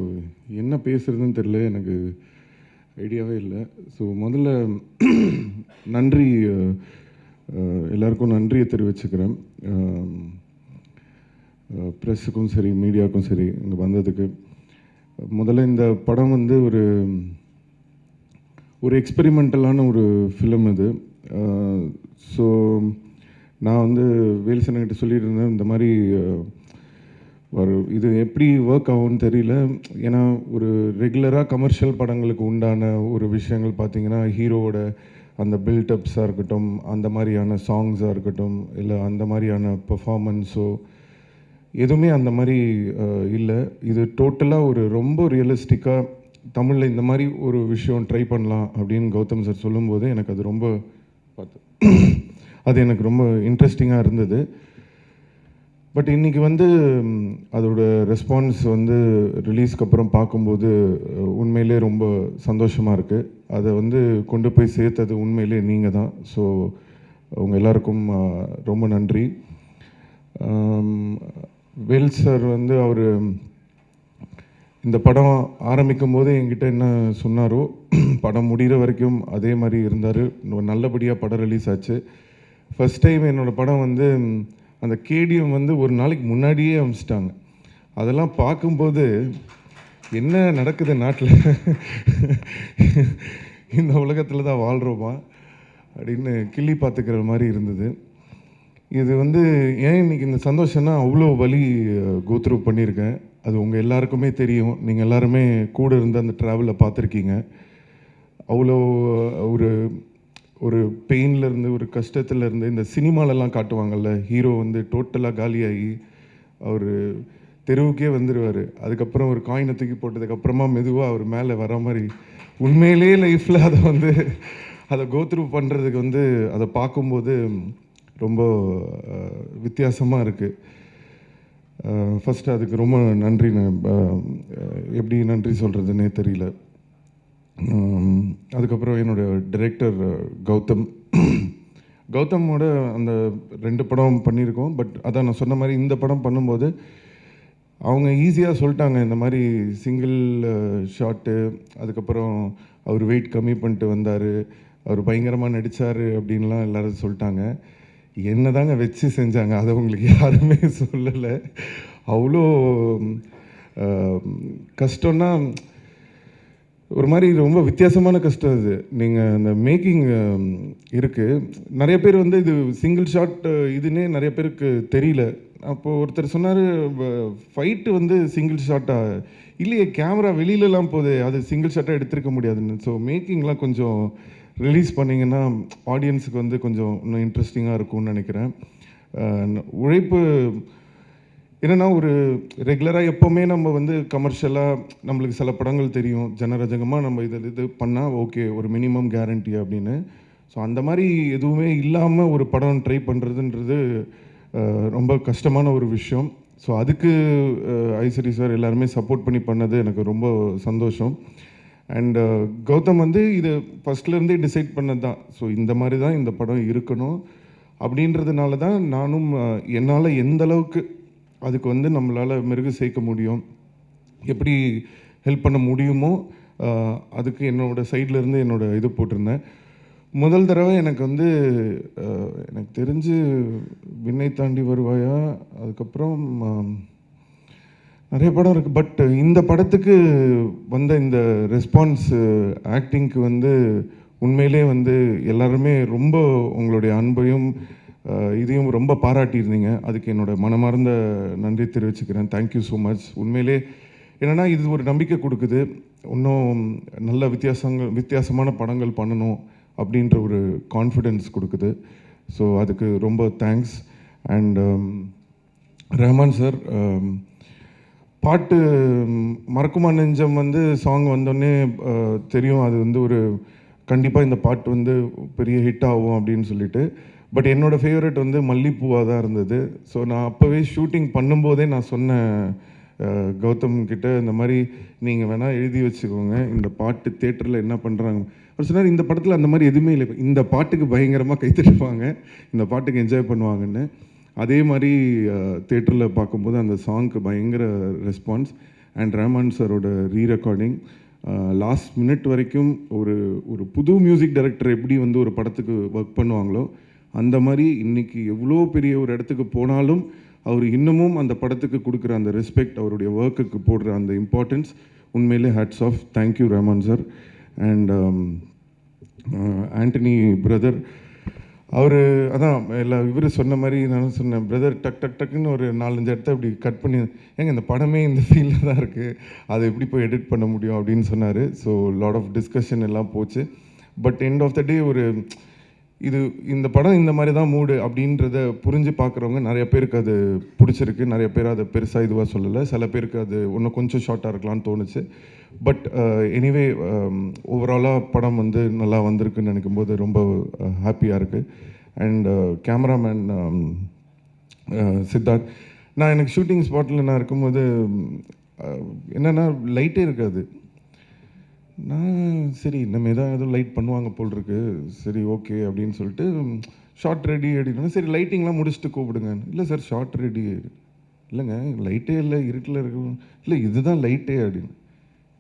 என்ன பேசுகிறதுன்னு தெரில, எனக்கு ஐடியாவே இல்லை. ஸோ முதல்ல நன்றி, எல்லாருக்கும் நன்றியை தெரிவிச்சுக்கிறேன். ப்ரெஸ்ஸுக்கும் சரி மீடியாவுக்கும் சரி இங்கே வந்ததுக்கு. முதல்ல இந்த படம் வந்து ஒரு எக்ஸ்பெரிமெண்டலான ஒரு ஃபிலிம் இது. ஸோ நான் வந்து வேல்சனங்கிட்ட சொல்லிட்டு இருந்தேன், இந்த மாதிரி இது எப்படி ஒர்க் ஆகும்னு தெரியல. ஏன்னா ஒரு ரெகுலராக கமர்ஷியல் படங்களுக்கு உண்டான ஒரு விஷயங்கள் பார்த்திங்கன்னா ஹீரோவோட அந்த பில்டப்ஸாக இருக்கட்டும், அந்த மாதிரியான சாங்ஸாக இருக்கட்டும், இல்லை அந்த மாதிரியான பெர்ஃபார்மன்ஸோ எதுவுமே அந்த மாதிரி இல்லை. இது டோட்டலாக ரொம்ப ரியலிஸ்டிக்காக தமிழில் இந்த மாதிரி ஒரு விஷயம் ட்ரை பண்ணலாம் அப்படின்னு கௌதம் சார் சொல்லும்போது எனக்கு அது ரொம்ப அது எனக்கு ரொம்ப இன்ட்ரெஸ்டிங்காக இருந்தது. பட் இன்றைக்கி வந்து அதோட ரெஸ்பான்ஸ் வந்து ரிலீஸ்க்கு அப்புறம் பார்க்கும்போது உண்மையிலே ரொம்ப சந்தோஷமாக இருக்குது. அதை வந்து கொண்டு போய் சேர்த்தது உண்மையிலே நீங்கள் தான். ஸோ உங்கள் எல்லாருக்கும் ரொம்ப நன்றி. வேல் சார் வந்து அவர் இந்த படம் ஆரம்பிக்கும் போது என்கிட்ட என்ன சொன்னாரோ படம் முடிகிற வரைக்கும் அதே மாதிரி இருந்தார். நல்லபடியாக படம் ரிலீஸ் ஆச்சு. ஃபஸ்ட் டைம் என்னோடய படம் வந்து அந்த கேடிஎம் வந்து ஒரு நாளைக்கு முன்னாடியே அமிச்சிட்டாங்க. அதெல்லாம் பார்க்கும்போது என்ன நடக்குது நாட்டில், இந்த உலகத்தில் தான் வாழ்கிறோமா அப்படின்னு கிள்ளி பார்த்துக்கிற மாதிரி இருந்தது. இது வந்து ஏன் இன்றைக்கி இந்த சந்தோஷம்னா அவ்வளோ வலி கோத்ரூ பண்ணியிருக்கேன். அது உங்கள் எல்லாருக்குமே தெரியும். நீங்கள் எல்லாருமே கூட இருந்து அந்த ட்ராவலில் பார்த்துருக்கீங்க. அவ்வளோ ஒரு பெயின்லேருந்து ஒரு கஷ்டத்துலேருந்து இந்த சினிமாலெல்லாம் காட்டுவாங்கள்ல, ஹீரோ வந்து டோட்டலாக காலியாகி அவர் தெருவுக்கே வந்துடுவார். அதுக்கப்புறம் ஒரு காயினை தூக்கி போட்டதுக்கப்புறமா மெதுவாக அவர் மேலே வர மாதிரி உண்மையிலே லைஃப்பில் அதை கோத்ரூ பண்ணுறதுக்கு வந்து அதை பார்க்கும்போது ரொம்ப வித்தியாசமாக இருக்குது. ஃபஸ்ட்டு அதுக்கு ரொம்ப நன்றி. எப்படி நன்றி சொல்கிறதுனே தெரியல. அதுக்கப்புறம் என்னோடய டைரக்டர் கௌதமோட அந்த 2 படம் பண்ணியிருக்கோம். பட் அதான் நான் சொன்ன மாதிரி இந்த படம் பண்ணும்போது அவங்க ஈஸியாக சொல்லிட்டாங்க, இந்த மாதிரி சிங்கிள் ஷாட்டு, அதுக்கப்புறம் அவர் வெயிட் கம்மி பண்ணிட்டு வந்தார், அவர் பயங்கரமாக நடித்தார் அப்படின்லாம் எல்லோரும் சொல்லிட்டாங்க. என்ன தாங்க வச்சு செஞ்சாங்க, அதை உங்களுக்கு யாருமே சொல்லலை. அவ்வளோ கஷ்டம்னா ஒரு மாதிரி ரொம்ப வித்தியாசமான கஷ்டம் அது. நீங்கள் அந்த மேக்கிங் இருக்குது, நிறைய பேர் வந்து இது சிங்கிள் ஷாட் இதுன்னே நிறைய பேருக்கு தெரியல. அப்போது ஒருத்தர் சொன்னார், ஃபைட்டு வந்து சிங்கிள் ஷாட்டாக இல்லையே, கேமரா வெளியிலலாம் போகுது, அது சிங்கிள் ஷாட்டாக எடுத்துருக்க முடியாதுன்னு. ஸோ மேக்கிங்லாம் கொஞ்சம் ரிலீஸ் பண்ணிங்கன்னா ஆடியன்ஸுக்கு வந்து கொஞ்சம் இன்னும் இன்ட்ரெஸ்டிங்காக இருக்கும்னு நினைக்கிறேன். உழைப்பு என்னென்னா, ஒரு ரெகுலராக எப்போவுமே நம்ம வந்து கமர்ஷியலாக நம்மளுக்கு சில படங்கள் தெரியும், ஜனரஜகமாக நம்ம இது பண்ணால் ஓகே ஒரு மினிமம் கேரண்டி அப்படின்னு. ஸோ அந்த மாதிரி எதுவுமே இல்லாமல் ஒரு படம் ட்ரை பண்ணுறதுன்றது ரொம்ப கஷ்டமான ஒரு விஷயம். ஸோ அதுக்கு ஐஸ்வரி சார் எல்லாருமே சப்போர்ட் பண்ணி பண்ணது எனக்கு ரொம்ப சந்தோஷம். அண்ட் கௌதம் வந்து இது ஃபஸ்ட்லேருந்தே டிசைட் பண்ணது தான். ஸோ இந்த மாதிரி தான் இந்த படம் இருக்கணும் அப்படின்றதுனால தான் நானும் என்னால் எந்த அளவுக்கு அதுக்கு வந்து நம்மளால் மெருகு சேர்க்க முடியும், எப்படி ஹெல்ப் பண்ண முடியுமோ அதுக்கு என்னோடய சைட்லேருந்து என்னோடய இது போட்டிருந்தேன். முதல் தடவை எனக்கு வந்து எனக்கு தெரிஞ்சு விண்ணை தாண்டி வருவாயா, அதுக்கப்புறம் நிறைய படம் இருக்குது. பட் இந்த படத்துக்கு வந்த இந்த ரெஸ்பான்ஸ் ஆக்டிங்க்கு வந்து உண்மையிலே வந்து எல்லாருமே ரொம்ப உங்களுடைய அன்பையும் இதையும் ரொம்ப பாராட்டியிருந்தீங்க. அதுக்கு என்னோடய மனமார்ந்த நன்றி தெரிவிச்சுக்கிறேன். Thank you so much. உண்மையிலே என்னென்னா இது ஒரு நம்பிக்கை கொடுக்குது, இன்னும் நல்ல வித்தியாசமான படங்கள் பண்ணணும் அப்படின்ற ஒரு கான்ஃபிடென்ஸ் கொடுக்குது. ஸோ அதுக்கு ரொம்ப தேங்க்ஸ். அண்ட் ரஹ்மான் சார், பாட்டு மறக்குமா நெஞ்சம் வந்து சாங் வந்தோடனே தெரியும் அது வந்து ஒரு கண்டிப்பாக இந்த பாட்டு வந்து பெரிய ஹிட் ஆகும் அப்படின்னு சொல்லிட்டு. பட் என்னோடய ஃபேவரட் வந்து மல்லிப்பூவாக தான் இருந்தது. ஸோ நான் அப்போவே ஷூட்டிங் பண்ணும்போதே நான் சொன்னேன் கௌதம் கிட்ட இந்த மாதிரி நீங்கள் வேணால் எழுதி வச்சுக்கோங்க, இந்த பாட்டு தேட்டரில் என்ன பண்ணுறாங்க. அவர் சொன்னார் இந்த படத்தில் அந்த மாதிரி எதுவுமே இல்லை, இந்த பாட்டுக்கு பயங்கரமாக கைத்தடிப்பாங்க, இந்த பாட்டுக்கு என்ஜாய் பண்ணுவாங்கன்னு. அதே மாதிரி தேட்டரில் பார்க்கும்போது அந்த சாங்க்கு பயங்கர ரெஸ்பான்ஸ். அண்ட் ரஹ்மான் சாரோட ரீரெக்கார்டிங் லாஸ்ட் மினிட் வரைக்கும் ஒரு ஒரு புது மியூசிக் டைரக்டர் எப்படி வந்து ஒரு படத்துக்கு ஒர்க் பண்ணுவாங்களோ அந்த மாதிரி இன்றைக்கி எவ்வளோ பெரிய ஒரு இடத்துக்கு போனாலும் அவர் இன்னமும் அந்த படத்துக்கு கொடுக்குற அந்த ரெஸ்பெக்ட், அவருடைய ஒர்க்குக்கு போடுற அந்த இம்பார்ட்டன்ஸ் உண்மையிலே hats off. Thank you Rahman sir. And Antony brother, அவர் அதான் இவர் சொன்ன மாதிரி நானும் சொன்னேன், பிரதர் டக் டக் டக்குன்னு ஒரு 4-5 இடத்த அப்படி கட் பண்ணி, ஏங்க இந்த படமே இந்த ஃபீல்டில் தான் இருக்குது, அதை எப்படி போய் எடிட் பண்ண முடியும் அப்படின்னு சொன்னார். ஸோ லாட் ஆஃப் டிஸ்கஷன் எல்லாம் போச்சு. பட் எண்ட் ஆஃப் த டே ஒரு இந்த படம் இந்த மாதிரி தான் மூடு அப்படின்றத புரிஞ்சு பார்க்குறவங்க நிறைய பேருக்கு அது பிடிச்சிருக்கு, நிறைய பேர் அதை பெருசாக இதுவாக சொல்லலை, சில பேருக்கு அது இன்னும் கொஞ்சம் ஷார்ட்டாக இருக்கலாம்னு தோணுச்சு. பட் எனிவே ஓவராலாக படம் வந்து நல்லா வந்திருக்குன்னு நினைக்கும் போது ரொம்ப ஹாப்பியாக இருக்குது. அண்ட் கேமராமேன் சித்தார்த், எனக்கு ஷூட்டிங் ஸ்பாட்டில் நான் இருக்கும்போது என்னென்னா லைட்டே இருக்காது. நான் சரி நம்ம ஏதோ லைட் பண்ணுவாங்க போல் இருக்கு, சரி ஓகே அப்படின்னு சொல்லிட்டு ஷார்ட் ரெடி அப்படின்னா, சரி லைட்டிங்லாம் முடிச்சுட்டு கூப்பிடுங்க. இல்லை சார் ஷார்ட் ரெடி இல்லைங்க, லைட்டே இல்லை, இருட்டில் இருக்கும். இல்லை இதுதான் லைட்டே அப்படின்னு,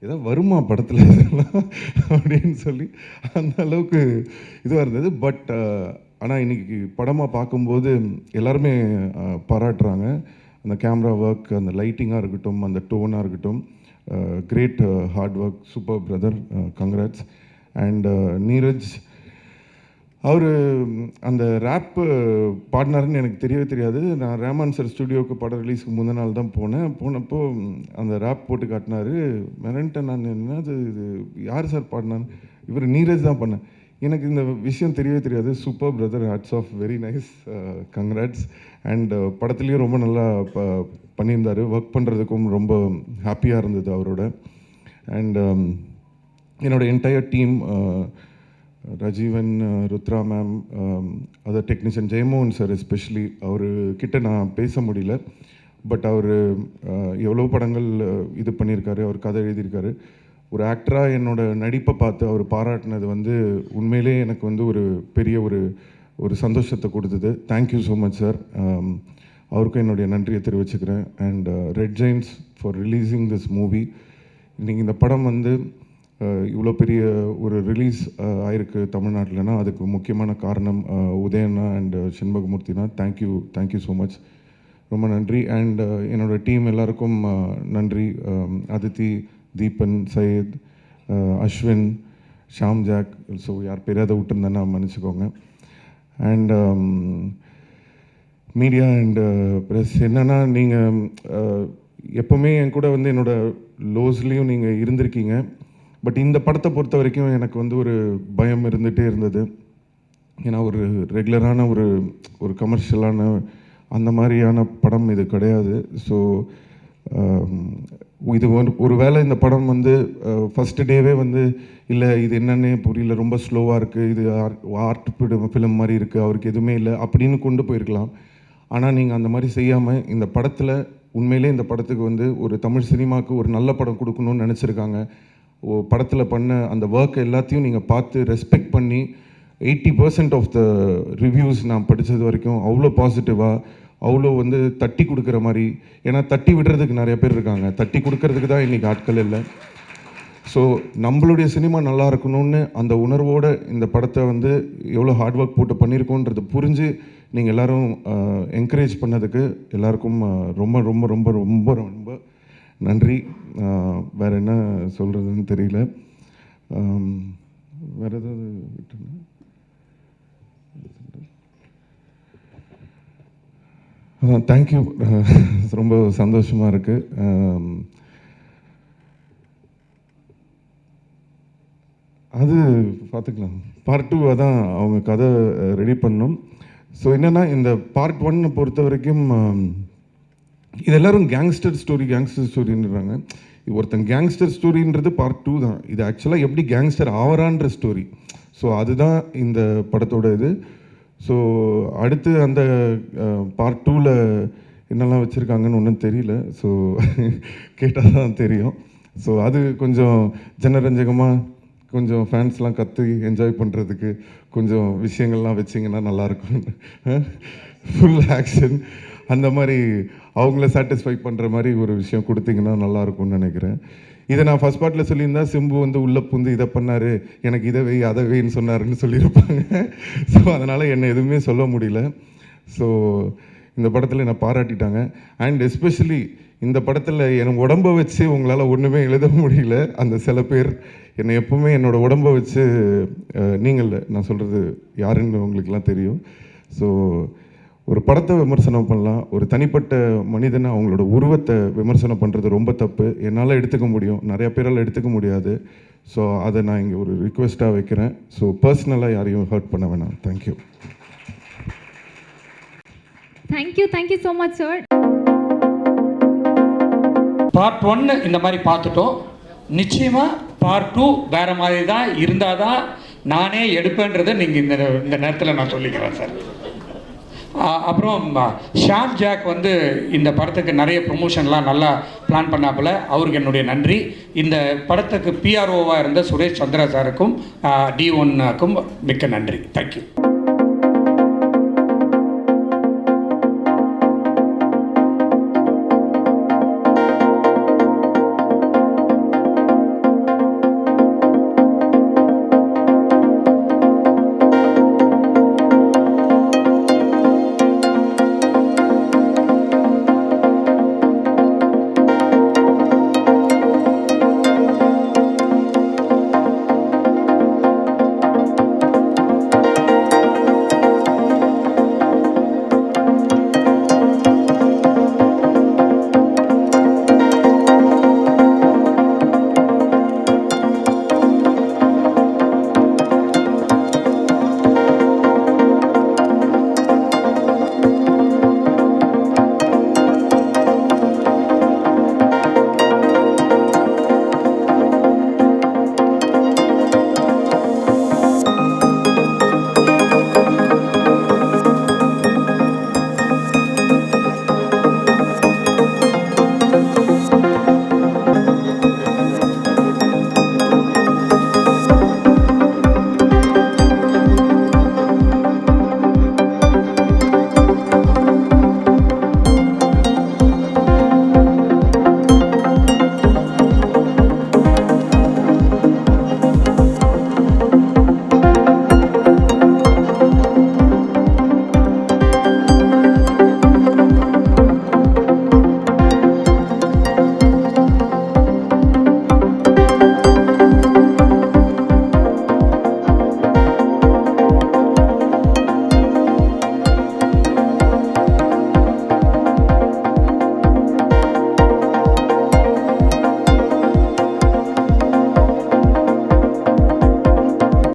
ஏதோ வருமா படத்தில் இதெல்லாம் அப்படின்னு சொல்லி அந்த அளவுக்கு இதுவாக இருந்தது. பட் ஆனால் இன்றைக்கி படமாக பார்க்கும்போது எல்லாருமே பாராட்டுறாங்க. அந்த கேமரா ஒர்க், அந்த லைட்டிங்காக இருக்கட்டும், அந்த டோனாக இருக்கட்டும், great hard work, super brother, congrats. And Neeraj, அவர் அந்த ரேப்பு பாடினாருன்னு எனக்கு தெரியவே தெரியாது. நான் ரஹ்மான் சார் ஸ்டுடியோவுக்கு படம் ரிலீஸ்க்கு முந்தின நாள் தான் போனப்போ அந்த ரேப் போட்டு காட்டினார். மிரண்டேன் நான், என்னது இது யார் சார் பாடினான்னு. இவர் நீரஜ் தான் பண்ணேன். எனக்கு இந்த விஷயம் தெரியவே தெரியாது. Super brother, hats off, very nice, congrats. And படத்துலேயும் ரொம்ப நல்லா பண்ணியிருந்தார், ஒர்க் பண்ணுறதுக்கும் ரொம்ப ஹாப்பியாக இருந்தது அவரோட. அண்ட் என்னோடய entire team, Rajeevan, Rudra ma'am, other technician, Jeyamohan sir especially, அவர்கிட்ட நான் பேச முடியல. பட் அவர் எவ்வளோ படங்கள் இது பண்ணியிருக்காரு, அவர் கதை எழுதியிருக்காரு. ஒரு ஆக்டராக என்னோட நடிப்பை பார்த்து அவர் பாராட்டினது வந்து உண்மையிலே எனக்கு வந்து ஒரு பெரிய ஒரு சந்தோஷத்தை கொடுத்தது. Thank you so much sir. அவருக்கும் என்னுடைய நன்றியை தெரிவிச்சுக்கிறேன். And Red Giants for releasing this movie. இன்றைக்கி இந்த படம் வந்து இவ்வளோ பெரிய ஒரு ரிலீஸ் ஆயிருக்கு தமிழ்நாட்டில்னா அதுக்கு முக்கியமான காரணம் உதயண்ணா அண்ட் செண்பகமூர்த்தினா. தேங்க்யூ ஸோ மச், ரொம்ப நன்றி. அண்ட் என்னோடய டீம் எல்லாருக்கும் நன்றி. அதித்தி, தீபன், சையத், அஸ்வின், ஷாம் ஜாக், ஸோ யார் பெரியாத விட்டுருந்தேன்னா மன்னிச்சுக்கோங்க. அண்ட் மீடியா அண்ட் ப்ரெஸ், என்னென்னா நீங்கள் எப்போவுமே என் கூட வந்து என்னோடய லோஸ்லேயும் நீங்கள் இருந்திருக்கீங்க. பட் இந்த படத்தை பொறுத்த வரைக்கும் எனக்கு வந்து ஒரு பயம் இருந்துகிட்டே இருந்தது. ஏன்னா ஒரு ரெகுலரான ஒரு கமர்ஷியலான அந்த மாதிரியான படம் இது கிடையாது. ஸோ இது ஒரு வேளை இந்த படம் வந்து ஃபஸ்ட்டு டேவே வந்து இல்லை இது என்னன்னே புரியல, ரொம்ப ஸ்லோவாக இருக்குது, இது ஆர்ட் ஃபிலிம் மாதிரி இருக்குது, அவருக்கு எதுவுமே இல்லை அப்படின்னு கொண்டு போயிருக்கலாம். ஆனால் நீங்கள் அந்த மாதிரி செய்யாமல் இந்த படத்தில் உண்மையிலே இந்த படத்துக்கு வந்து ஒரு தமிழ் சினிமாவுக்கு ஒரு நல்ல படம் கொடுக்கணும்னு நினச்சிருக்காங்க. படத்தில் பண்ண அந்த ஒர்க் எல்லாத்தையும் நீங்கள் பார்த்து ரெஸ்பெக்ட் பண்ணி 80% ஆஃப் த ரிவ்யூஸ் நான் படித்தது வரைக்கும் அவ்வளோ பாசிட்டிவாக, அவ்வளோ வந்து தட்டி கொடுக்குற மாதிரி. ஏன்னா தட்டி விடுறதுக்கு நிறைய பேர் இருக்காங்க, தட்டி கொடுக்கறதுக்கு தான் இன்றைக்கி ஆட்கள் இல்லை. ஸோ நம்மளுடைய சினிமா நல்லா இருக்கணும்னு அந்த உணர்வோடு இந்த படத்தை வந்து எவ்வளோ ஹார்ட் ஒர்க் போட்டு பண்ணியிருக்கோன்றது புரிஞ்சு நீங்கள் எல்லோரும் என்கரேஜ் பண்ணதுக்கு எல்லாருக்கும் ரொம்ப ரொம்ப ரொம்ப ரொம்ப ரொம்ப நன்றி. வேறு என்ன சொல்கிறதுன்னு தெரியல. வேறு ஏதாவது விட்டுருங்க. தேங்க்யூ, ரொம்ப சந்தோஷமாக இருக்குது. அது பார்த்துக்கலாம். பார்ட் 2 தான் அவங்க கதை ரெடி பண்ணோம். ஸோ என்னென்னா இந்த பார்ட் 1 பொறுத்த வரைக்கும் இது எல்லோரும் கேங்ஸ்டர் ஸ்டோரின்றாங்க. ஒருத்தன் கேங்ஸ்டர் ஸ்டோரின்றது பார்ட் 2 தான். இது ஆக்சுவலாக எப்படி கேங்ஸ்டர் ஆவரான்ற ஸ்டோரி. ஸோ அதுதான் இந்த படத்தோட இது. ஸோ அடுத்து அந்த பார்ட் 2ல் என்னெல்லாம் வச்சுருக்காங்கன்னு ஒன்றும் தெரியல. ஸோ கேட்டால் தான் தெரியும். ஸோ அது கொஞ்சம் ஜனரஞ்சகமாக கொஞ்சம் ஃபேன்ஸ்லாம் கற்று என்ஜாய் பண்ணுறதுக்கு கொஞ்சம் விஷயங்கள்லாம் வச்சிங்கன்னா நல்லாயிருக்கும். ஃபுல் ஆக்ஷன் அந்த மாதிரி அவங்கள சாட்டிஸ்ஃபை பண்ணுற மாதிரி ஒரு விஷயம் கொடுத்தீங்கன்னா நல்லாயிருக்கும்னு நினைக்கிறேன். இதை நான் ஃபஸ்ட் பார்ட்டில் சொல்லியிருந்தா சிம்பு வந்து உள்ளே புந்து இதை பண்ணார், எனக்கு இதை வை அதை வைன்னு சொன்னாருன்னு சொல்லியிருப்பாங்க. ஸோ அதனால் என்னை எதுவுமே சொல்ல முடியல. ஸோ இந்த படத்தில் என்னை பாராட்டிட்டாங்க. அண்ட் எஸ்பெஷலி இந்த படத்தில் என் உடம்பை வச்சு உங்களால் ஒன்றுமே எழுத முடியல. அந்த சில பேர் என்னை எப்போவுமே என்னோடய உடம்பை வச்சு நீங்கள் நான் சொல்கிறது யாருன்னு உங்களுக்கெல்லாம் தெரியும். ஸோ ஒரு படத்தை விமர்சனம் பண்ணலாம், ஒரு தனிப்பட்ட மனிதனை அவங்களோட உருவத்தை விமர்சனம் பண்ணுறது ரொம்ப தப்பு. என்னால் எடுத்துக்க முடியும், நிறையா பேரால் எடுத்துக்க முடியாது. ஸோ அதை நான் இங்கே ஒரு ரிக்வெஸ்ட்டாக வைக்கிறேன். ஸோ பர்சனலாக யாரையும் ஹர்ட் பண்ண வேணாம். Thank you. Thank you so much sir. Part 1 இந்த மாதிரி பார்த்துட்டோம். நிச்சயமாக பார்ட் 2 வேறு மாதிரி தான் இருந்தால் தான் நானே எடுப்பேன்றதை நீங்கள் இந்த நேரத்தில் நான் சொல்லிக்கிறேன் சார். அப்புறம் ஷாம் ஜாக் வந்து இந்த படத்துக்கு நிறைய ப்ரொமோஷன்லாம் நல்லா பிளான் பண்ணாப்புல, அவருக்கு என்னுடைய நன்றி. இந்த படத்துக்கு பிஆர்ஓவாக இருந்த சுரேஷ் சந்திரா சாருக்கும் D1க்கும் மிக்க நன்றி. தேங்க்யூ.